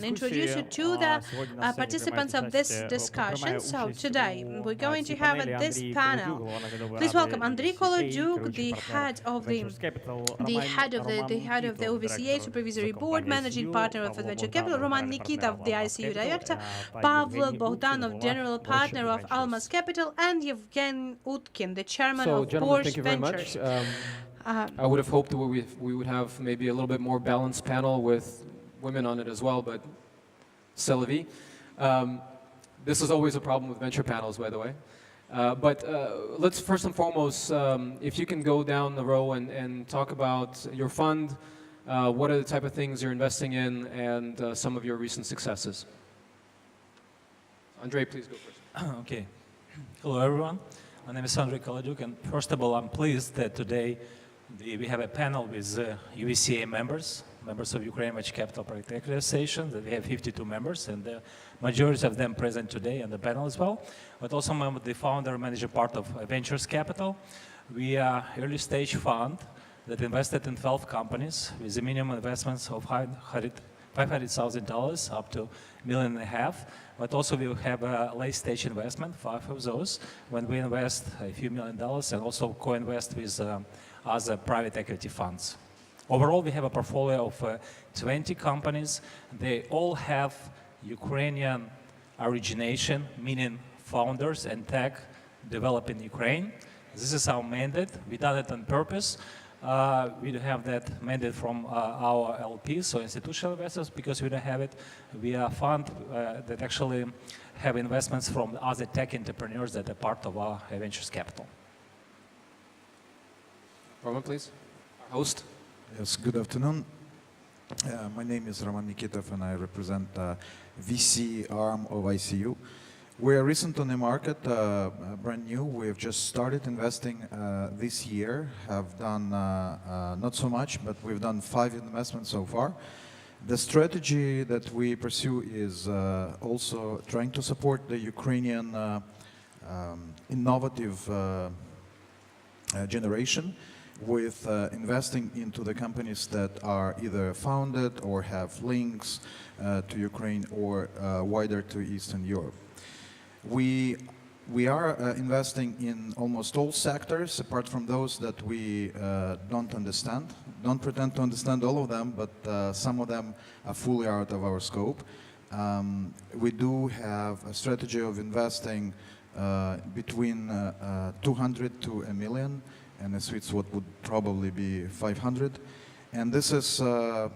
and introduce you to the participants of this discussion. So today we're going to have this panel. Please welcome Andrei Kolodyuk, the head of the OVCA Supervisory Board, managing partner of Venture Capital, Roman Nikitov, the ICU director, Pavel Bogdanov, general partner of Almas Capital, and Yevgen Utkin, the chairman of Porsche Ventures. I would have hoped that we would have maybe a little bit more balanced panel with women on it as well, but c'est la vie. This is always a problem with venture panels, by the way. But let's first and foremost, if you can go down the row and talk about your fund, what are the type of things you're investing in, and some of your recent successes. Andrei, please go first. Okay. Hello, everyone. My name is Andrei Kolodyuk, and first of all, I'm pleased that today we have a panel with UVCA members of Ukraine Venture Capital Project Equity Association. That we have 52 members, and the majority of them present today on the panel as well. But also I'm the founder and manager part of Ventures Capital. We are early stage fund that invested in 12 companies with a minimum investments of $500,000 up to $1.5 million. But also we have a late stage investment, 5 of those, when we invest a few $1 million and also co-invest with other private equity funds. Overall, we have a portfolio of 20 companies. They all have Ukrainian origination, meaning founders and tech developed in Ukraine. This is our mandate. We done it on purpose. We don't have that mandate from our LPs, so institutional investors, because we don't have it. We are a fund that actually have investments from other tech entrepreneurs that are part of our Ventures Capital. Roman, please. Our host. Yes, good afternoon. My name is Roman Nikitov, and I represent VC arm of ICU. We are recent on the market, brand new. We've just started investing this year, have done not so much, but we've done 5 investments so far. The strategy that we pursue is also trying to support the Ukrainian innovative generation with investing into the companies that are either founded or have links to Ukraine or wider to Eastern Europe. We are investing in almost all sectors, apart from those that we don't understand. Don't pretend to understand all of them, but some of them are fully out of our scope. We do have a strategy of investing between 200 to a million, and the sweet spot would probably be 500. And this is, the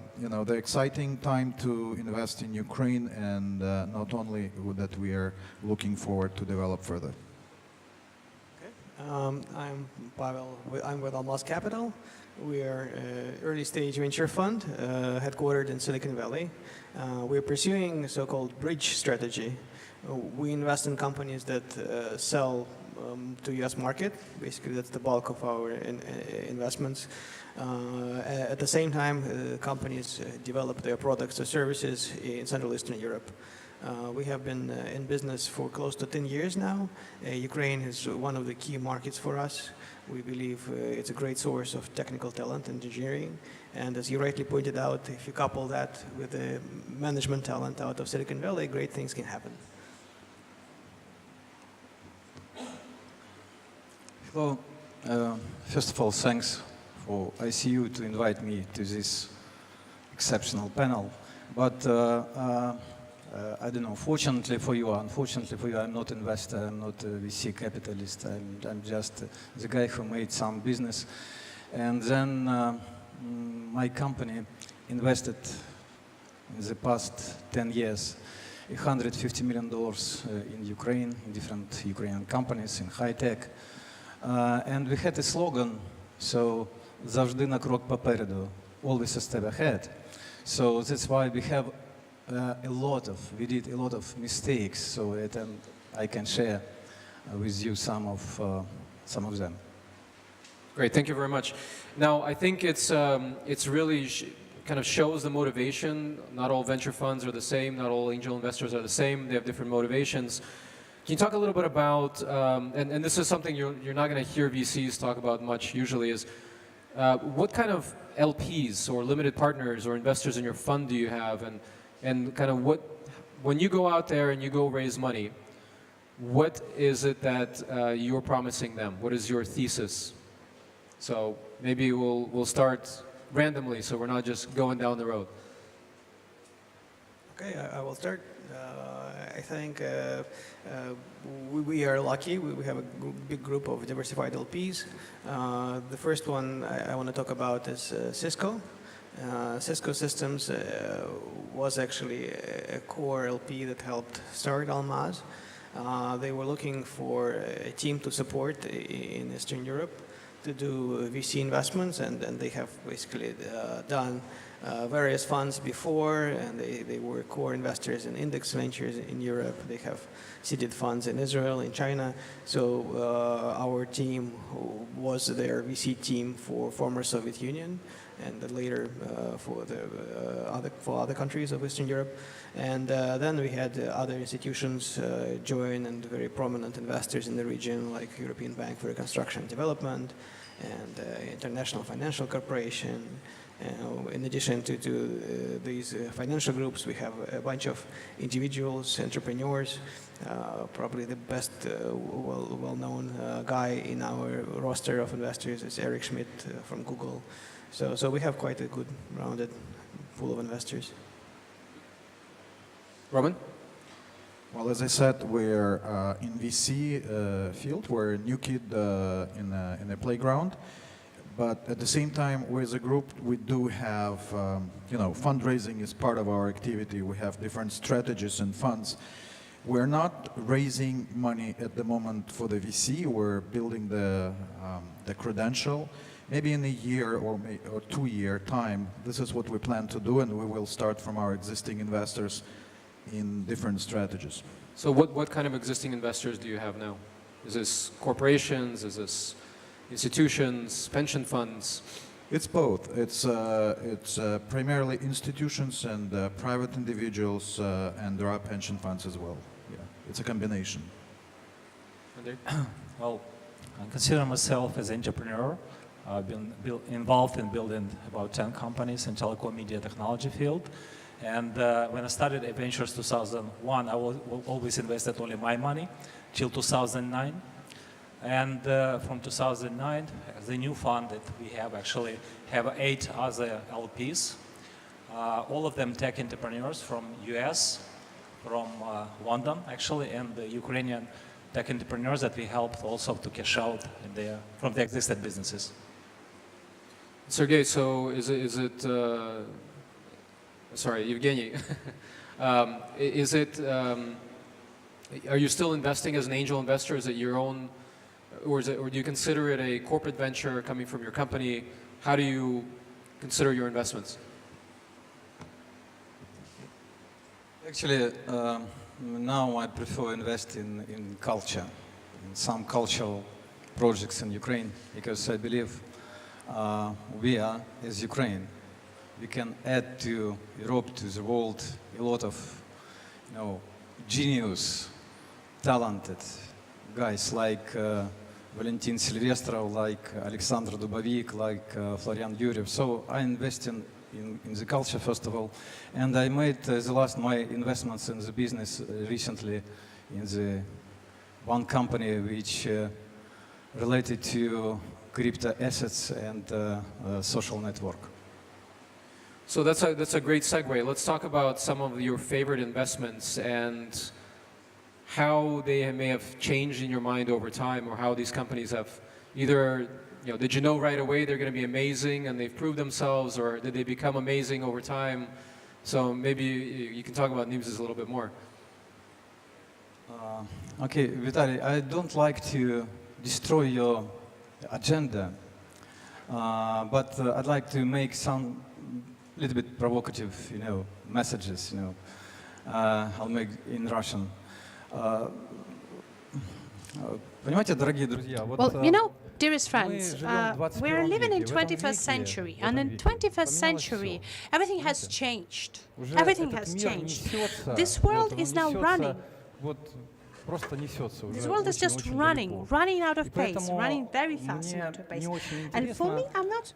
exciting time to invest in Ukraine, and not only that we are looking forward to develop further. Okay. I'm Pavel. I'm with Almas Capital. We are an early stage venture fund headquartered in Silicon Valley. We're pursuing a so-called bridge strategy. We invest in companies that sell to US market. Basically, that's the bulk of our investments. At the same time, companies develop their products or services in Central Eastern Europe. We have been in business for close to 10 years now. Ukraine is one of the key markets for us. We believe it's a great source of technical talent and engineering. And as you rightly pointed out, if you couple that with the management talent out of Silicon Valley, great things can happen. Hello. First of all, thanks for ICU to invite me to this exceptional panel. But I don't know, fortunately for you or unfortunately for you, I'm not an investor, I'm not a VC capitalist, I'm just the guy who made some business. And then my company invested in the past 10 years $150 million in Ukraine, in different Ukrainian companies, in high tech. And we had a slogan, so завжди на крок попереду, always a step ahead. So that's why we have we did a lot of mistakes, so I can share with you some of them. Great, thank you very much. Now, I think it's really kind of shows the motivation. Not all venture funds are the same, not all angel investors are the same, they have different motivations. Can you talk a little bit about, and this is something you're not going to hear VCs talk about much usually, is what kind of LPs or limited partners or investors in your fund do you have, and And kind of when you go out there and you go raise money, what is it that you're promising them? What is your thesis? So maybe we'll start randomly, so we're not just going down the road. Okay, I will start. I think we are lucky. We have a big group of diversified LPs. The first one I want to talk about is Cisco. Cisco Systems was actually a core LP that helped start Almaz. They were looking for a team to support in Eastern Europe to do VC investments, and they have basically done various funds before, and they were core investors in index ventures in Europe. They have seeded funds in Israel, in China. So our team was their VC team for former Soviet Union, and then later for other countries of Eastern Europe. And then we had other institutions join, and very prominent investors in the region, like European Bank for Reconstruction and Development, and International Financial Corporation. In addition to these financial groups, we have a bunch of individuals, entrepreneurs. Probably the best well-known guy in our roster of investors is Eric Schmidt from Google. So we have quite a good rounded pool of investors. Roman? Well, as I said, we're in VC field. We're a new kid in a playground. But at the same time, we as a group, we do have, fundraising is part of our activity. We have different strategies and funds. We're not raising money at the moment for the VC. We're building the credential. Maybe in a year or 2 year time, this is what we plan to do, and we will start from our existing investors in different strategies. So what kind of existing investors do you have now? Is this corporations? Is this institutions, pension funds? It's both. It's primarily institutions and private individuals, and there are pension funds as well. Yeah, it's a combination. Well, I consider myself as an entrepreneur. I've been involved in building about 10 companies in telecom media technology field. And when I started Ventures 2001, I always invested only my money till 2009. And from 2009, the new fund that we have actually have 8 other LPs, all of them tech entrepreneurs from US, from London actually, and the Ukrainian tech entrepreneurs that we helped also to cash out from the existing businesses. Sergey, so is it sorry, Evgeny, are you still investing as an angel investor? Is it your own, or do you consider it a corporate venture coming from your company? How do you consider your investments? Actually, now I prefer invest in culture, in some cultural projects in Ukraine, because I believe we are, as Ukraine, we can add to Europe, to the world, a lot of, genius, talented guys like Valentin Silvestrov, like Alexander Dubovik, like Florian Yuriev. So I invest in the culture, first of all. And I made my investments in the business recently in the one company which related to crypto assets and social network. So that's a great segue. Let's talk about some of your favorite investments and how they may have changed in your mind over time, or how these companies have either, did you know right away they're going to be amazing and they've proved themselves, or did they become amazing over time? So maybe you can talk about Nimzys a little bit more. Okay, Vitaly, I don't like to destroy your agenda, but I'd like to make some little bit provocative, messages, I'll make in Russian. Понимаете, дорогие друзья, Well, dearest friends, we are living in 21st century, and in 21st century, everything has changed. Everything has changed. This world is now running. просто несется This уже world is just очень-очень running, далеко. running out of И pace, поэтому running very fast мне out of pace. не очень And for me, интересно I'm not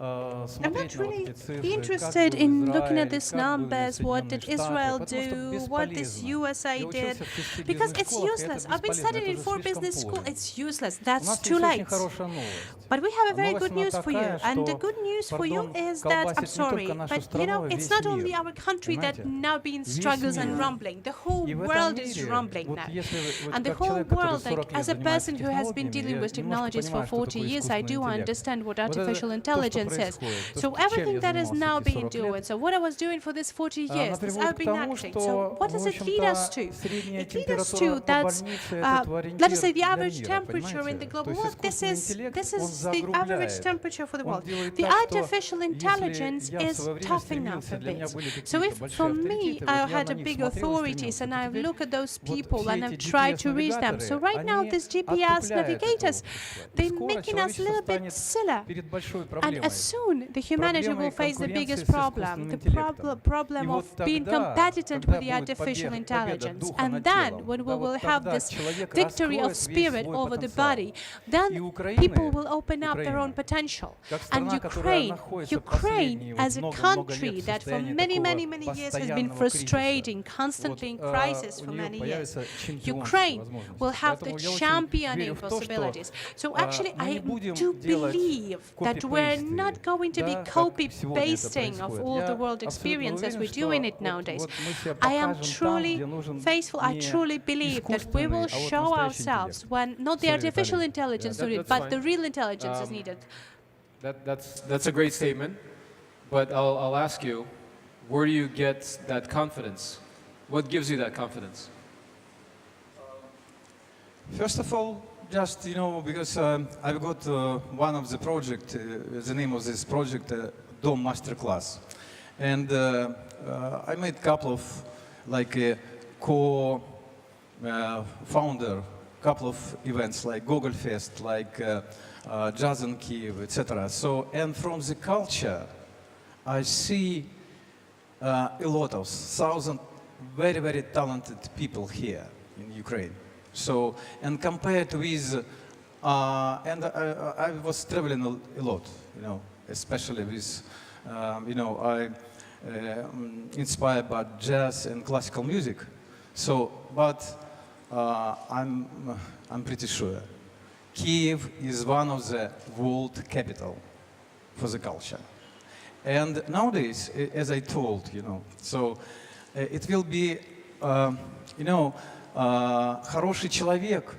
смотреть на вот really эти цифры, interested как in был looking at Израиль, these как были numbers, what Соединенные did Штаты, Israel потому что do, what this бесполезно. USA Я did, учился в 6 because it's бизнес-школах, и это useless. I've been бесполезно, studying in это 4 уже слишком business school. поздно. It's useless. У That's нас too есть очень late. хорошая новость. But we have a very Новость good она news for you, такая, and the что, good news for you пардон, is that, I'm колбасит не sorry, только нашу but страну, it's весь not only мир. our country that Понимаете? now being Весь struggles and мир. rumbling. The whole И в этом world is мире, rumbling вот now. если вы And the как whole человек, который world, 40 like, лет as a занимается person who has been технологиями, dealing я with немножко technologies for понимаю, что 40 такое years, I искусственный do интеллект. understand what Вот это artificial то, что intelligence is. происходит, то, So чем everything я that is занимался now эти being 40 лет, doing, so what I was doing for this 40 она years, this приводит I've к been тому, acting. что, So what в does it lead us общем-то, to? средняя It leads us температура to по that, больнице – это let us say, the ориентир для average мира, temperature in the понимаете? global То есть world. This искусственный is интеллект, this он is the average загрубляет. temperature for the Он world. делает The так, что artificial если intelligence я в is свое время toughing up стремился, a для меня bit. были So какие-то if большие for me авторитеты, I вот я had на a них big смотрел и authorities стремился. and I Теперь look at those вот people все and эти I've tried to reach them. GPS-навигаторы, So right now они these GPS отупляют это navigators, общество. И they're скоро making us a человечество little bit станет silly. перед большой And проблемой. as soon the humanity Проблемой will face the конкуренции biggest с problem, искусственным the интеллектом. problem И of вот being тогда, competent когда with the будет artificial победа intelligence. духа And над then телом, when we да, will вот have тогда this человек victory of раскроет весь spirit свой over the потенциал. body, И then Украина, people will open up their own Украина, potential. как And страна, которая Ukraine, находится Ukraine последние as a много-много country лет в that for состоянии many такого years has been постоянного frustrating, кризиса, constantly in вот, crisis у for нее many years. появятся чемпионские Ukraine возможности. will have the Поэтому я очень championing верю в то, что possibilities. So actually, мы не I будем do делать believe that we're копипейсты, not going to be да, как сегодня это copy-pasting of происходит. all the Я world абсолютно experience as уверен, we're что doing it nowadays. вот мы себя I am покажем там, truly где нужен faithful. I не truly believe that we will искусственный, а вот show настоящий ourselves интеллект. when not the Sorry, artificial Vitaly. intelligence Yeah, needed, that's but the fine. real intelligence is needed. That's a great statement, but I'll ask you, where do you get that confidence? What gives you that confidence? First of all, just, because I've got one of the project, the name of this project, Dom Masterclass. And I made a couple of, like, co-founder, couple of events like Google Fest, like Jazz in Kiev, etc. So, and from the culture, I see a lot of thousand very, very talented people here in Ukraine. So, and compared with, and I was traveling a lot, especially with, I inspired by jazz and classical music. So, but I'm pretty sure Kiev is one of the world capital for the culture. And nowadays, as I told, so it will be, хороший человек,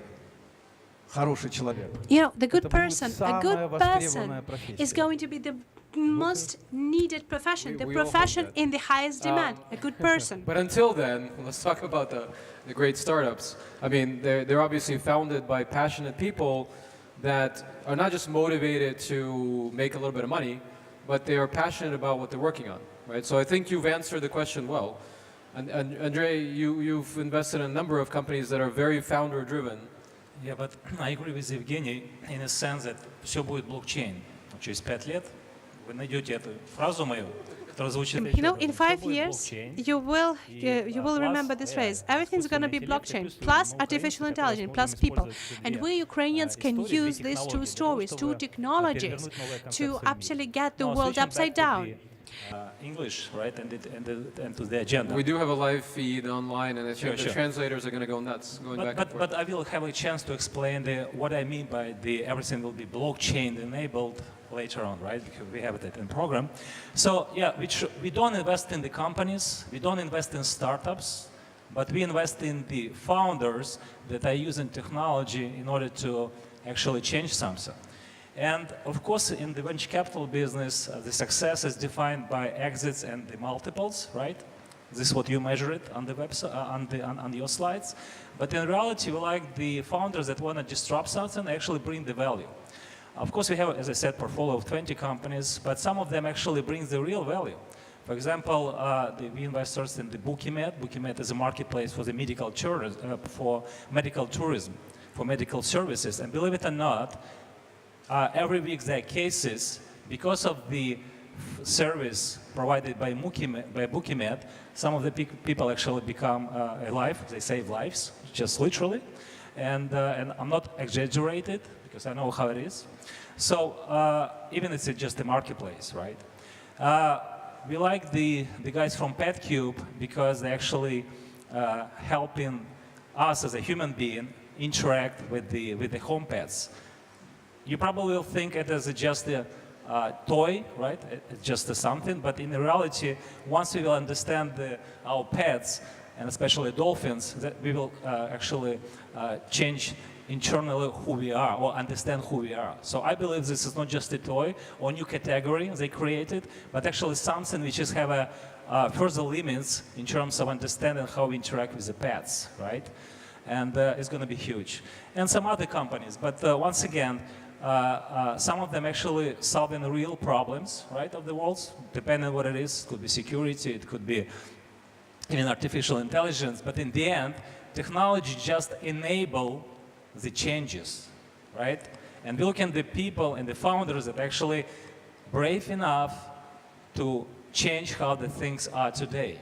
The good Это будет person, a самая good востребованная person профессия. is going to be the most needed profession, the we all hope profession that. in the highest demand, a good person. But until then, let's talk about the great startups. I mean, they're obviously founded by passionate people that are not just motivated to make a little bit of money, but they are passionate about what they're working on, right? So I think you've answered the question well. And Andrei, you've invested in a number of companies that are very founder-driven. Yeah, but I agree with Evgeny in a sense that все будет блокчейн. Через 5 лет вы найдете эту фразу мою, которая звучит In 5 years, you will remember this phrase. Everything's going to be blockchain, plus artificial intelligence, plus people. And we Ukrainians can use these two stories, two technologies, to actually get the world upside down. English, right, and to the agenda. We do have a live feed online, and I think the Sure. translators are going to go nuts, going back and forth. But I will have a chance to explain what I mean by everything will be blockchain enabled later on, right? Because we have that in program. So yeah, we don't invest in the companies, we don't invest in startups, but we invest in the founders that are using technology in order to actually change something. And of course, in the venture capital business, the success is defined by exits and the multiples, right? This is what you measure it on the website, on your slides. But in reality, we like the founders that want to disrupt something, actually bring the value. Of course, we have, as I said, portfolio of 20 companies, but some of them actually bring the real value. For example, we investors in the Bukimed. Bukimed is a marketplace for the medical tourism, for medical services. And believe it or not, every week there are cases, because of the service provided by Bukimed, some of the people actually become alive, they save lives, just literally. And I'm not exaggerated because I know how it is. So even it's just a marketplace, right? We like the guys from PetCube because they actually helping us as a human being interact with the home pets. You probably will think it as just a toy, right? It's just something, but in reality, once we will understand our pets, and especially dolphins, that we will actually change internally who we are or understand who we are. So I believe this is not just a toy or new category they created, but actually something which is have a further limits in terms of understanding how we interact with the pets, right? And it's going to be huge. And some other companies, but once again, some of them actually solving real problems, right, of the world, depending on what it is. It could be security, it could be even artificial intelligence, but in the end, technology just enable the changes, right? And we look at the people and the founders that actually brave enough to change how the things are today.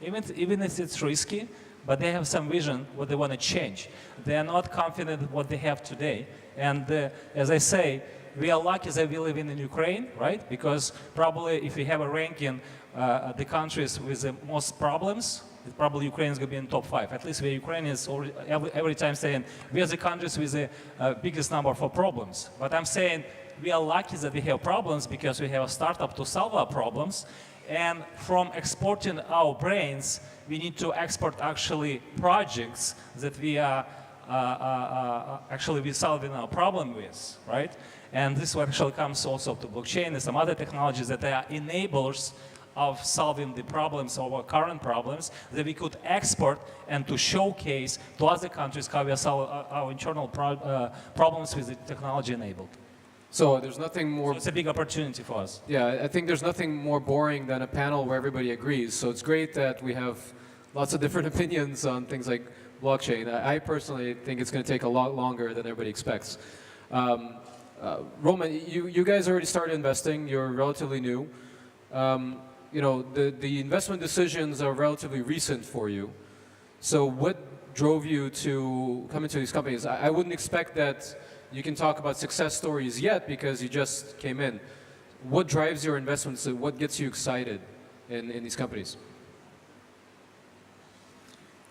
Even if it's risky, but they have some vision what they want to change. They are not confident what they have today. And as I say, we are lucky that we live in Ukraine, right? Because probably if we have a ranking, the countries with the most problems, probably Ukraine is going to be in top 5. At least where Ukraine is every time saying, we are the countries with the biggest number of problems. But I'm saying we are lucky that we have problems because we have a startup to solve our problems. And from exporting our brains, we need to export actually projects that we are actually we solving our problem with, right? And this actually comes also to blockchain and some other technologies that are enablers of solving the problems of our current problems that we could export and to showcase to other countries how we solve our internal problems with the technology enabled. So there's nothing more. So it's a big opportunity for us. Yeah, I think there's nothing more boring than a panel where everybody agrees. So it's great that we have lots of different opinions on things like blockchain. I personally think it's going to take a lot longer than everybody expects. Roman, you guys already started investing. You're relatively new. You know, the investment decisions are relatively recent for you. So what drove you to come into these companies? I wouldn't expect that you can talk about success stories yet because you just came in. What drives your investments? What gets you excited in these companies?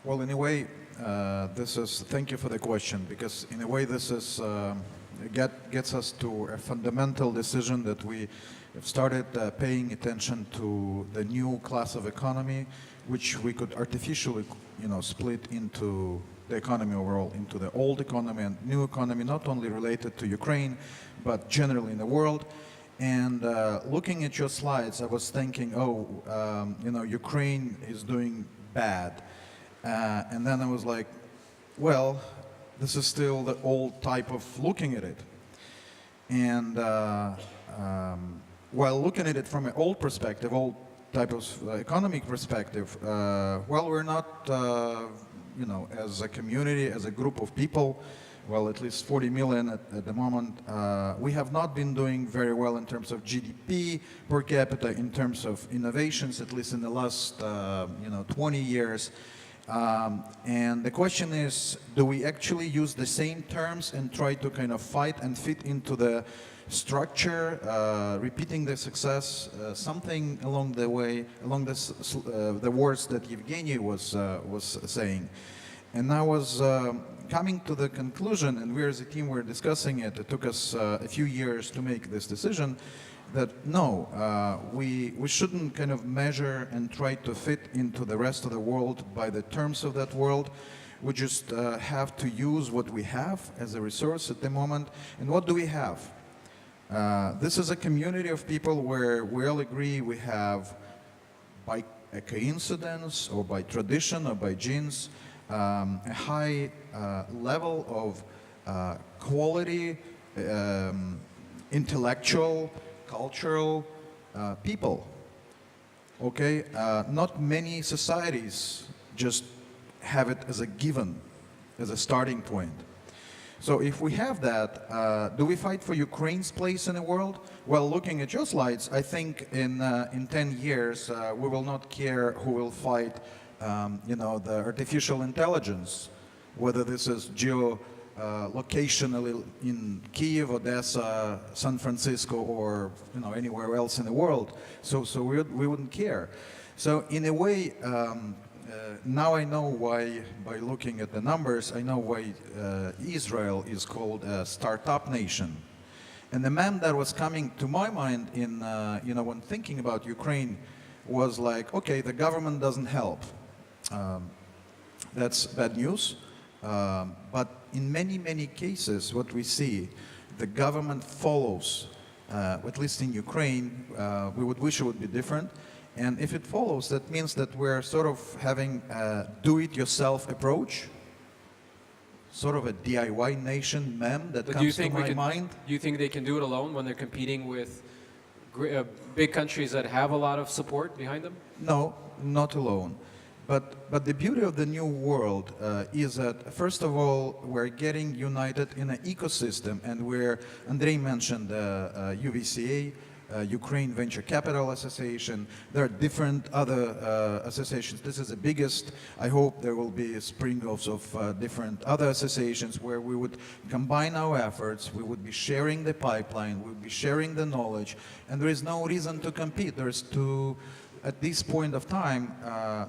Well, in a way, thank you for the question, because in a way this is, gets us to a fundamental decision that we have started paying attention to the new class of economy, which we could artificially, split into the economy overall, into the old economy and new economy, not only related to Ukraine, but generally in the world. And looking at your slides, I was thinking, Ukraine is doing bad. And then I was like, well, this is still the old type of looking at it. And while looking at it from an old perspective, old type of economic perspective, we're not, as a community, as a group of people, well, at least 40 million at the moment, we have not been doing very well in terms of GDP per capita, in terms of innovations, at least in the last, 20 years. And the question is, do we actually use the same terms and try to kind of fight and fit into the structure, repeating the success, something along the way, along this, the words that Evgeny was saying. And I was coming to the conclusion, and we as a team were discussing it. It took us a few years to make this decision, that no, we shouldn't kind of measure and try to fit into the rest of the world by the terms of that world. We just have to use what we have as a resource at the moment. And what do we have? This is a community of people where we all agree we have, by a coincidence or by tradition or by genes, a high level of quality, intellectual, cultural people. Okay, not many societies just have it as a given, as a starting point. So if we have that, do we fight for Ukraine's place in the world? Well, looking at your slides, I think in 10 years we will not care who will fight, the artificial intelligence whether this is locationally in Kiev, Odessa, San Francisco, or anywhere else in the world. So we wouldn't care. So in a way, now I know why, by looking at the numbers, I know why Israel is called a startup nation. And the man that was coming to my mind in, when thinking about Ukraine was like, okay, the government doesn't help. That's bad news. But in many, many cases, what we see, the government follows, at least in Ukraine, we would wish it would be different. And if it follows, that means that we're sort of having a do-it-yourself approach, sort of a DIY nation meme that comes to my mind. Do you think they can do it alone when they're competing with big countries that have a lot of support behind them? No, not alone. But the beauty of the new world is that, first of all, we're getting united in an ecosystem, and Andrei mentioned UVCA, Ukraine Venture Capital Association. There are different other associations. This is the biggest. I hope there will be spring-offs of different other associations where we would combine our efforts, we would be sharing the pipeline, we would be sharing the knowledge, and there is no reason to compete. At this point of time,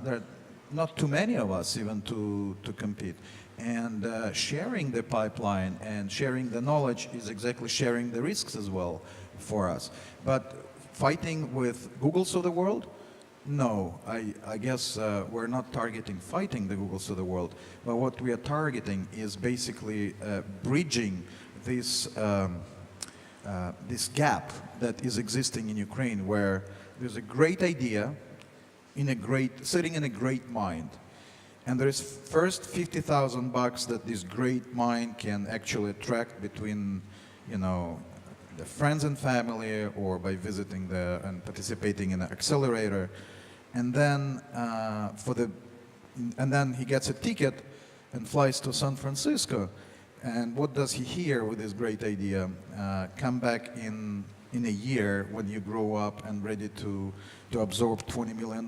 there are not too many of us even to compete. And sharing the pipeline and sharing the knowledge is exactly sharing the risks as well for us. But fighting with Googles of the world? No, I guess we're not targeting fighting the Googles of the world, but what we are targeting is basically bridging this gap that is existing in Ukraine, where there's a great idea sitting in a great mind. And there is first $50,000 that this great mind can actually attract between, the friends and family, or by visiting and participating in an accelerator. And then then he gets a ticket and flies to San Francisco. And what does he hear with this great idea? Come back in a year when you grow up and ready to absorb $20 million.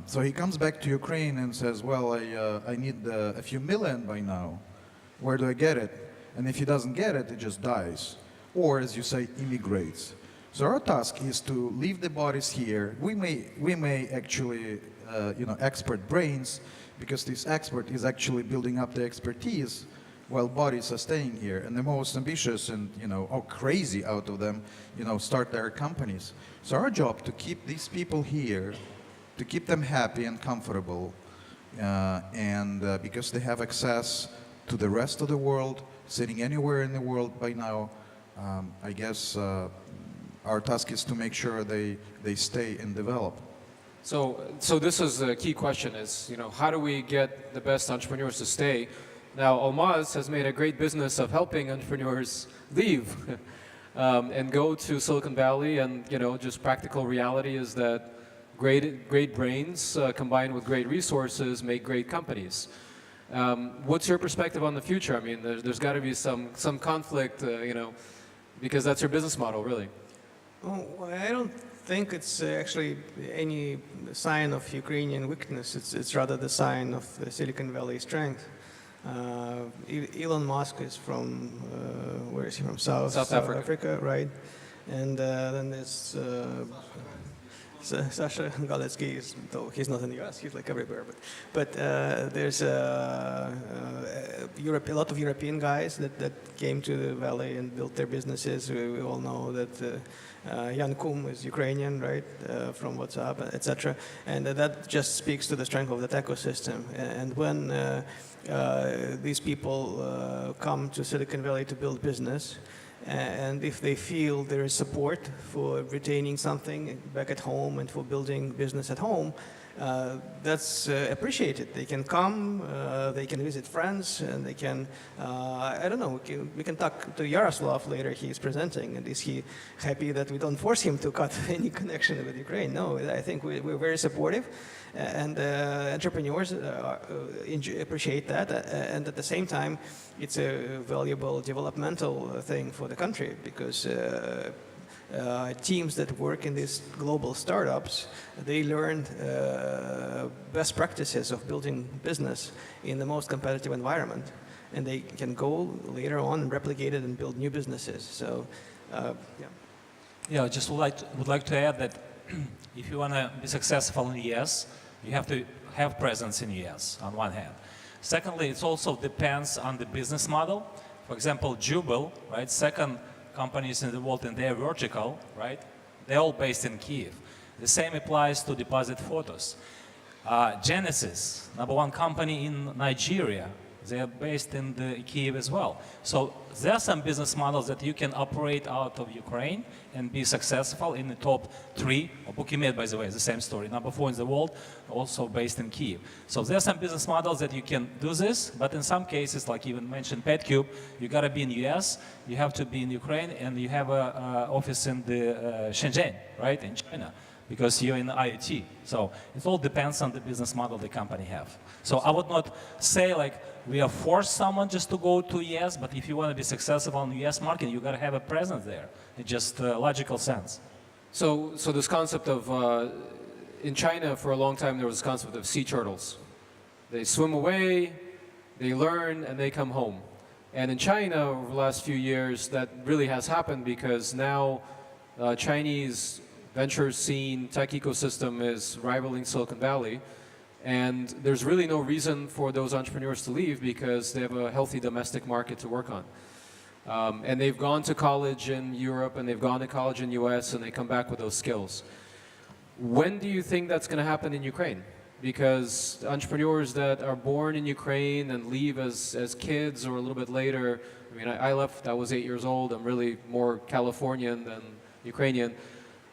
So he comes back to Ukraine and says, well, I need a few million by now. Where do I get it? And if he doesn't get it, he just dies. Or, as you say, immigrates. So our task is to leave the bodies here. We may actually, expert brains, because this expert is actually building up the expertise while bodies are staying here. And the most ambitious and, crazy out of them, start their companies. So our job to keep these people here, to keep them happy and comfortable, and because they have access to the rest of the world, sitting anywhere in the world by now, I guess our task is to make sure they stay and develop. So this is a key question: is how do we get the best entrepreneurs to stay? Now, Almaz has made a great business of helping entrepreneurs leave and go to Silicon Valley, and just practical reality is that great brains combined with great resources make great companies. What's your perspective on the future? I mean, there's got to be some conflict, because that's your business model, really. Well, I don't think it's actually any sign of Ukrainian weakness. It's rather the sign of the Silicon Valley strength. Elon Musk is from, where is he from? South Africa, right? And then there's Sasha Galetsky, though he's not in the US, he's like everywhere. But there's a lot of European guys that came to the Valley and built their businesses. We all know that Jan Koum is Ukrainian, right, from WhatsApp, etc. And that just speaks to the strength of that ecosystem. And when these people come to Silicon Valley to build business, and if they feel there is support for retaining something back at home and for building business at home, that's appreciated. They can come, they can visit friends, and they can, I don't know, we can talk to Yaroslav later. He's presenting, and is he happy that we don't force him to cut any connection with Ukraine? No, I think we're very supportive, and entrepreneurs appreciate that, and at the same time, it's a valuable developmental thing for the country, because teams that work in these global startups, they learned best practices of building business in the most competitive environment. And they can go later on and replicate it and build new businesses. So, yeah. Yeah, just would like to add that if you want to be successful in the US, you have to have presence in the US on one hand. Secondly, it also depends on the business model. For example, Jubel, right, second companies in the world in their vertical, right, they're all based in Kyiv. The same applies to Deposit Photos. Genesis, number one company in Nigeria, they are based in the Kyiv as well. So there are some business models that you can operate out of Ukraine and be successful in the top 3. Or Bukimet, by the way, is the same story. Number 4 in the world, also based in Kyiv. So there are some business models that you can do this, but in some cases, like even mentioned PetCube, you got to be in the US, you have to be in Ukraine, and you have an office in the Shenzhen, right, in China, because you're in IoT. So it all depends on the business model the company have. So I would not say like we are forced someone just to go to US, but if you want to be successful in the US market, you got to have a presence there. It's just logical sense. So this concept of, in China for a long time there was this concept of sea turtles. They swim away, they learn, and they come home. And in China over the last few years that really has happened because now Chinese venture scene, tech ecosystem is rivaling Silicon Valley. And there's really no reason for those entrepreneurs to leave because they have a healthy domestic market to work on. And they've gone to college in Europe and they've gone to college in US and they come back with those skills. When do you think that's going to happen in Ukraine? Because entrepreneurs that are born in Ukraine and leave as kids or a little bit later, I mean, I left, I was 8 years old, I'm really more Californian than Ukrainian.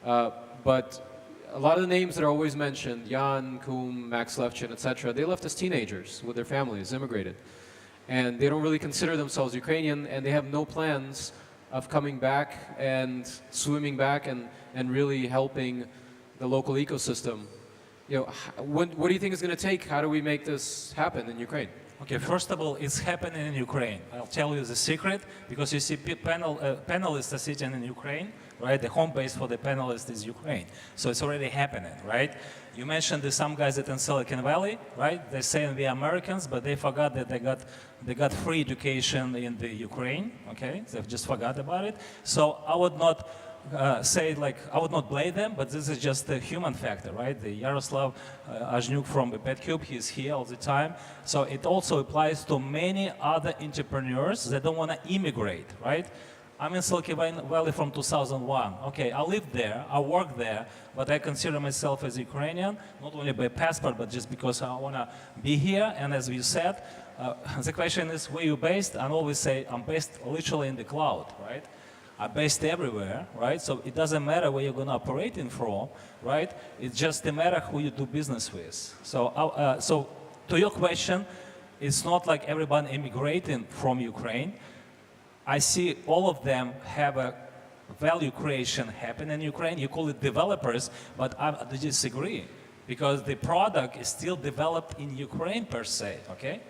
But a lot of the names that are always mentioned, Jan Koum, Max Levchin, etc., they left as teenagers with their families, immigrated. And they don't really consider themselves Ukrainian, and they have no plans of coming back and swimming back and really helping the local ecosystem. You know, what do you think is going to take? How do we make this happen in Ukraine? Okay, first of all, it's happening in Ukraine. I'll tell you the secret, because you see panelists are sitting in Ukraine, right? The home base for the panelists is Ukraine. So it's already happening, right? You mentioned there's some guys that in Silicon Valley, right? They're saying we're Americans, but they forgot that they got free education in the Ukraine, okay? They just forgot about it. So I would not I would not blame them, but this is just a human factor, right? The Yaroslav Azhnuk from the PetCube, he's here all the time. So it also applies to many other entrepreneurs that don't want to immigrate, right? I'm in Silicon Valley from 2001. Okay, I live there, I work there, but I consider myself as Ukrainian, not only by passport, but just because I want to be here. And as we said, the question is, where you based? I always say, I'm based literally in the cloud, right? I'm based everywhere, right? So it doesn't matter where you're going to operate in from, right? It's just a matter who you do business with. So, so to your question, it's not like everyone immigrating from Ukraine. I see all of them have a value creation happen in Ukraine. You call it developers, but I disagree because the product is still developed in Ukraine per se, okay?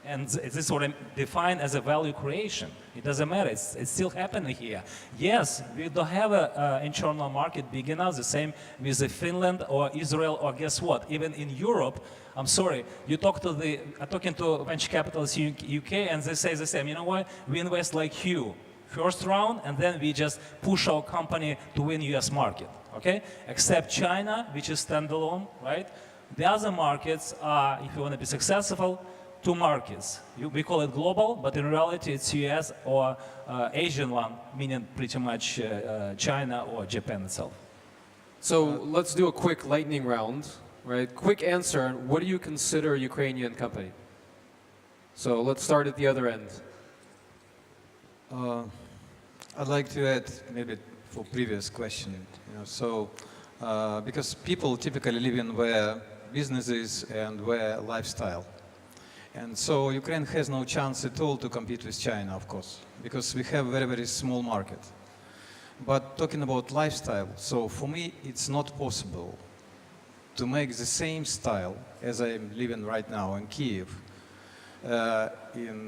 And this is what I define as a value creation. It doesn't matter, it's still happening here. Yes, we don't have an internal market big enough, the same with Finland or Israel or guess what, even in Europe, I'm sorry, I'm talking to venture capitalists in UK and they say the same, you know what, we invest like you, first round and then we just push our company to win US market, okay? Except China, which is standalone, right? The other markets are, if you want to be successful, 2 markets. We call it global, but in reality it's US or Asian one, meaning pretty much China or Japan itself. So let's do a quick lightning round, right? Quick answer, what do you consider a Ukrainian company? So let's start at the other end. I'd like to add maybe for previous question, because people typically live in where business is and where lifestyle. And so Ukraine has no chance at all to compete with China, of course, because we have a very, very small market. But talking about lifestyle, so for me, it's not possible to make the same style as I'm living right now in Kyiv, in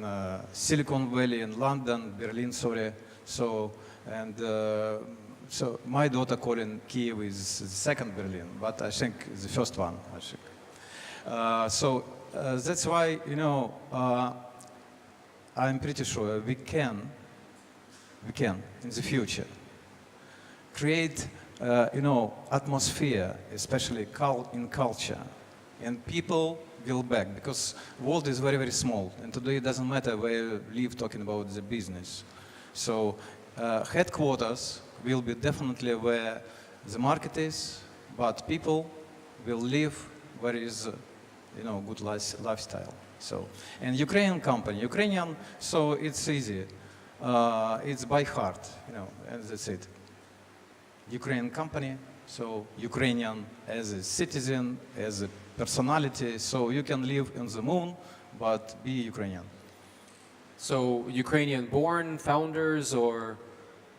Silicon Valley, in London, Berlin, sorry. So, and so my daughter calling Kiev is the second Berlin, but I think it's the first one. I think. That's why, you know, I'm pretty sure we can in the future create, you know, atmosphere, especially in culture, and people will back, because world is very, very small, and today it doesn't matter where you live talking about the business. So headquarters will be definitely where the market is, but people will live where is, you know, good lifestyle. So, and Ukrainian company, so it's easy. It's by heart, you know, and that's it. Ukrainian company, so Ukrainian as a citizen, as a personality, so you can live on the moon, but be Ukrainian. So Ukrainian-born founders, or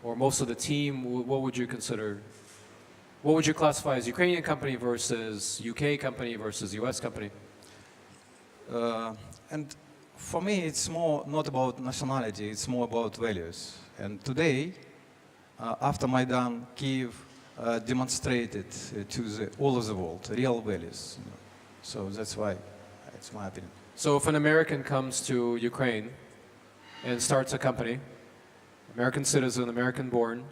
most of the team, what would you consider? What would you classify as Ukrainian company versus UK company versus US company? And for me, it's more not about nationality, it's more about values. And today, after Maidan, Kyiv demonstrated to all of the world real values. You know. So that's why it's my opinion. So if an American comes to Ukraine and starts a company, American citizen, American born,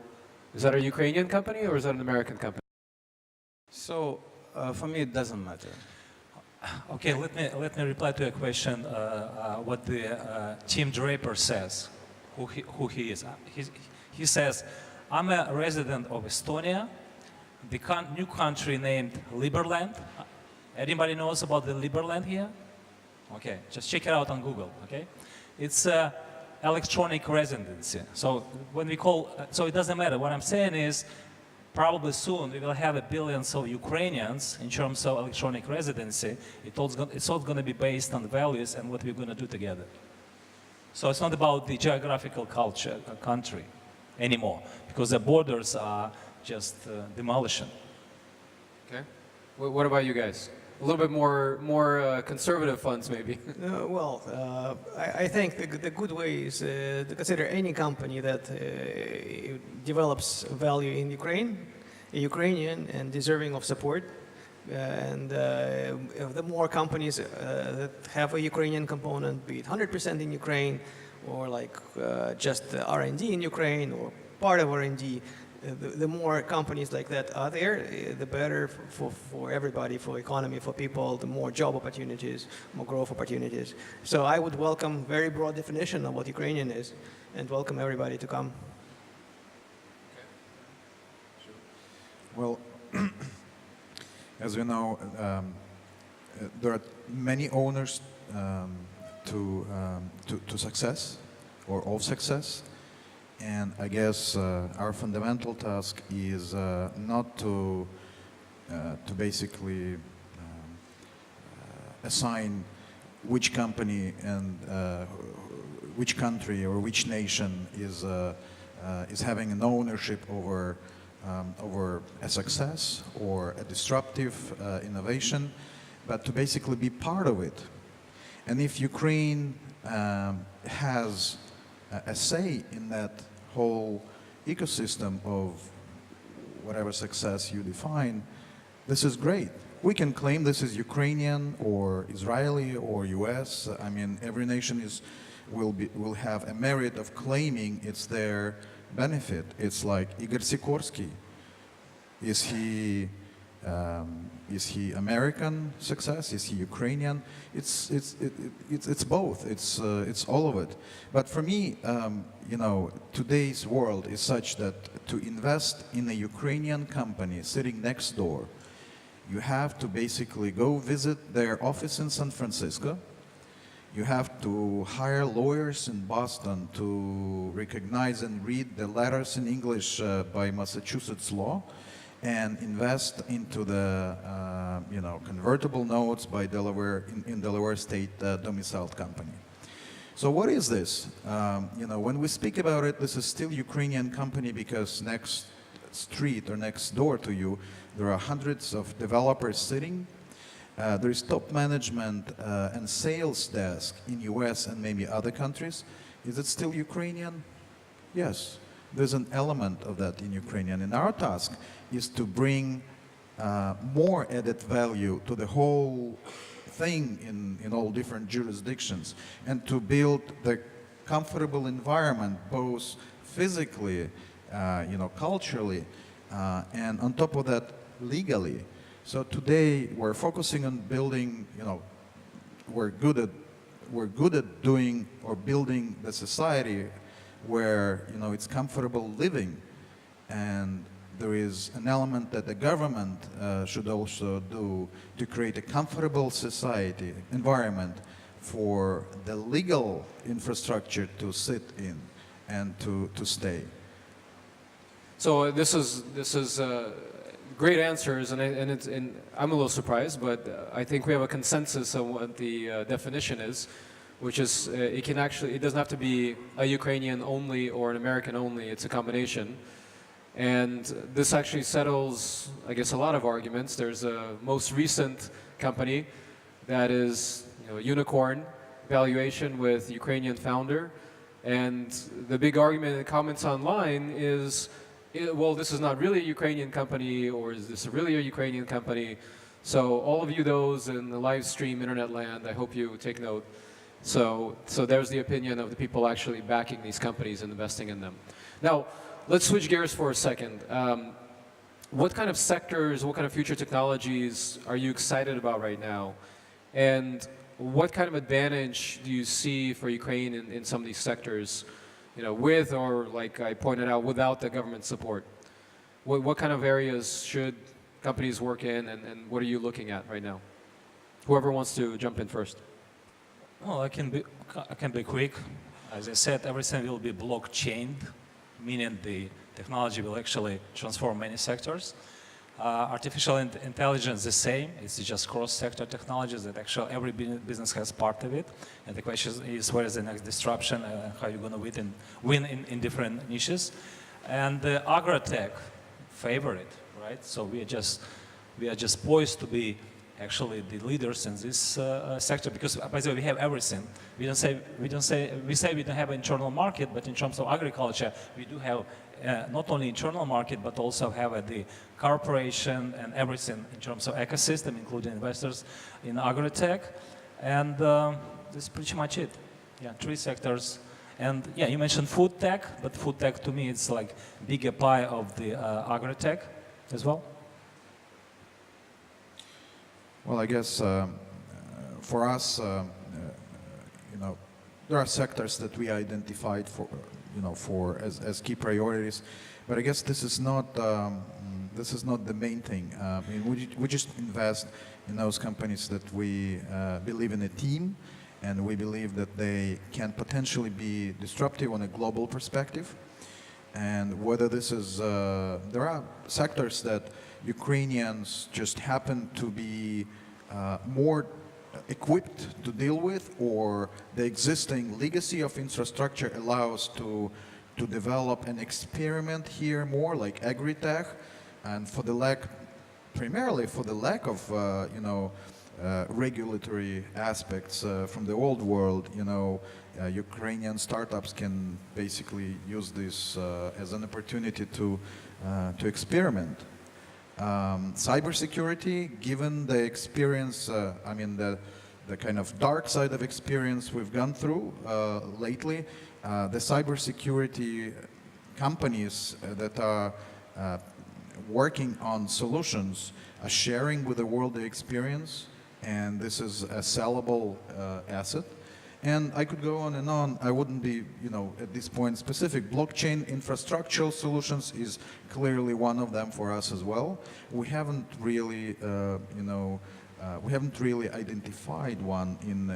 is that a Ukrainian company or is that an American company? So for me, it doesn't matter. Okay, let me reply to a question. What the Tim Draper says, who he is. He says, "I'm a resident of Estonia, the new country named Liberland." Anybody knows about the Liberland here? Okay, just check it out on Google. Okay, it's electronic residency. So when we call, so it doesn't matter. What I'm saying is, probably soon we will have billions of Ukrainians in terms of electronic residency. It's all going to be based on values and what we're going to do together. So it's not about the geographical culture, country anymore, because the borders are just demolition. Okay. What about you guys? A little bit more conservative funds, maybe. I think the good way is to consider any company that develops value in Ukraine, a Ukrainian and deserving of support. And the more companies that have a Ukrainian component, be it 100% in Ukraine, or like just R&D in Ukraine, or part of R&D, the more companies like that are there, the better for everybody, for economy, for people, the more job opportunities, more growth opportunities. So I would welcome very broad definition of what Ukrainian is, and welcome everybody to come. Well, as we know, there are many owners to success or of success. And I guess our fundamental task is not to basically assign which company and which country or which nation is having an ownership over a success or a disruptive innovation, but to basically be part of it. And if Ukraine has a say in that whole ecosystem of whatever success you define, this is great. We can claim this is Ukrainian or Israeli or US. I mean, every nation will have a merit of claiming it's their benefit. It's like Igor Sikorsky. Is he American success? Is he Ukrainian? It's both. It's all of it. But for me, you know, today's world is such that to invest in a Ukrainian company sitting next door, you have to basically go visit their office in San Francisco. You have to hire lawyers in Boston to recognize and read the letters in English by Massachusetts law, and invest into the you know, convertible notes by Delaware in Delaware State domiciled company. So what is this? You know, when we speak about it, this is still Ukrainian company because next street or next door to you, there are hundreds of developers sitting. There is top management and sales desk in US and maybe other countries. Is it still Ukrainian? Yes. there's an element of that in Ukrainian. And our task is to bring more added value to the whole thing in all different jurisdictions, and to build the comfortable environment, both physically, culturally, and on top of that, legally. So today we're focusing on building, we're good at doing or building the society where, it's comfortable living. And there is an element that the government should also do to create a comfortable society environment for the legal infrastructure to sit in and to stay. So this is great answers, and I'm a little surprised, but I think we have a consensus on what the definition is, which is it doesn't have to be a Ukrainian only or an American only. It's a combination. And this actually settles, I guess, a lot of arguments. There's a most recent company that is a unicorn valuation with Ukrainian founder. And the big argument in the comments online is, well, this is not really a Ukrainian company, or is this really a Ukrainian company? So all of you those in the live stream internet land, I hope you take note. So there's the opinion of the people actually backing these companies and investing in them. Now, let's switch gears for a second. What kind of sectors, what kind of future technologies are you excited about right now? And what kind of advantage do you see for Ukraine in some of these sectors, with or, like I pointed out, without the government support? What kind of areas should companies work in, and what are you looking at right now? Whoever wants to jump in first. Well, I can be quick. As I said, everything will be blockchain, meaning the technology will actually transform many sectors. Artificial intelligence, the same. It's just cross-sector technologies that actually every business has part of it. And the question is, where is the next disruption and how you're going to win in different niches. And the agri-tech, favorite, right? So we are just poised to be actually the leaders in this sector, because by the way, we have everything. We say we don't have an internal market, but in terms of agriculture, we do have not only internal market, but also have the corporation and everything in terms of ecosystem, including investors in agri-tech. And that's pretty much it. Yeah, 3 sectors. And yeah, you mentioned food tech, but food tech to me it's like bigger pie of the agri-tech as well. Well, I guess for us, there are sectors that we identified for as key priorities, but I guess this is not the main thing. I mean, we just invest in those companies that we believe in a team, and we believe that they can potentially be disruptive on a global perspective. And whether this is, there are sectors that Ukrainians just happen to be more equipped to deal with, or the existing legacy of infrastructure allows to develop and experiment here more, like agri-tech, and primarily for the lack of regulatory aspects from the old world, Ukrainian startups can basically use this as an opportunity to experiment. Cybersecurity, given the experience, the kind of dark side of experience we've gone through lately, the cybersecurity companies that are working on solutions are sharing with the world the experience, and this is a sellable asset. And I could go on and on. I wouldn't be, at this point specific. Blockchain infrastructural solutions is clearly one of them for us as well. We haven't really, identified one in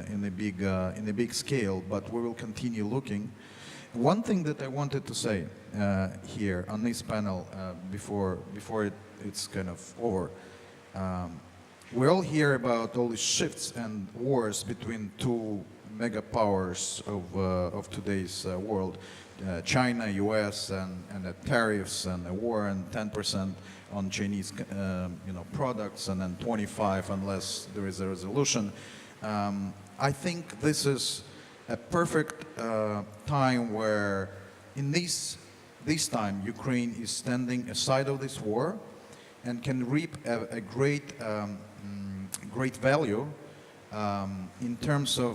a big scale, but we will continue looking. One thing that I wanted to say here on this panel before it's kind of over. We all hear about all these shifts and wars between 2 mega powers of today's world, China, US, and the tariffs and the war, and 10% on Chinese products, and then 25 unless there is a resolution. I think this is a perfect time where in this this time Ukraine is standing aside of this war and can reap a great, great value in terms of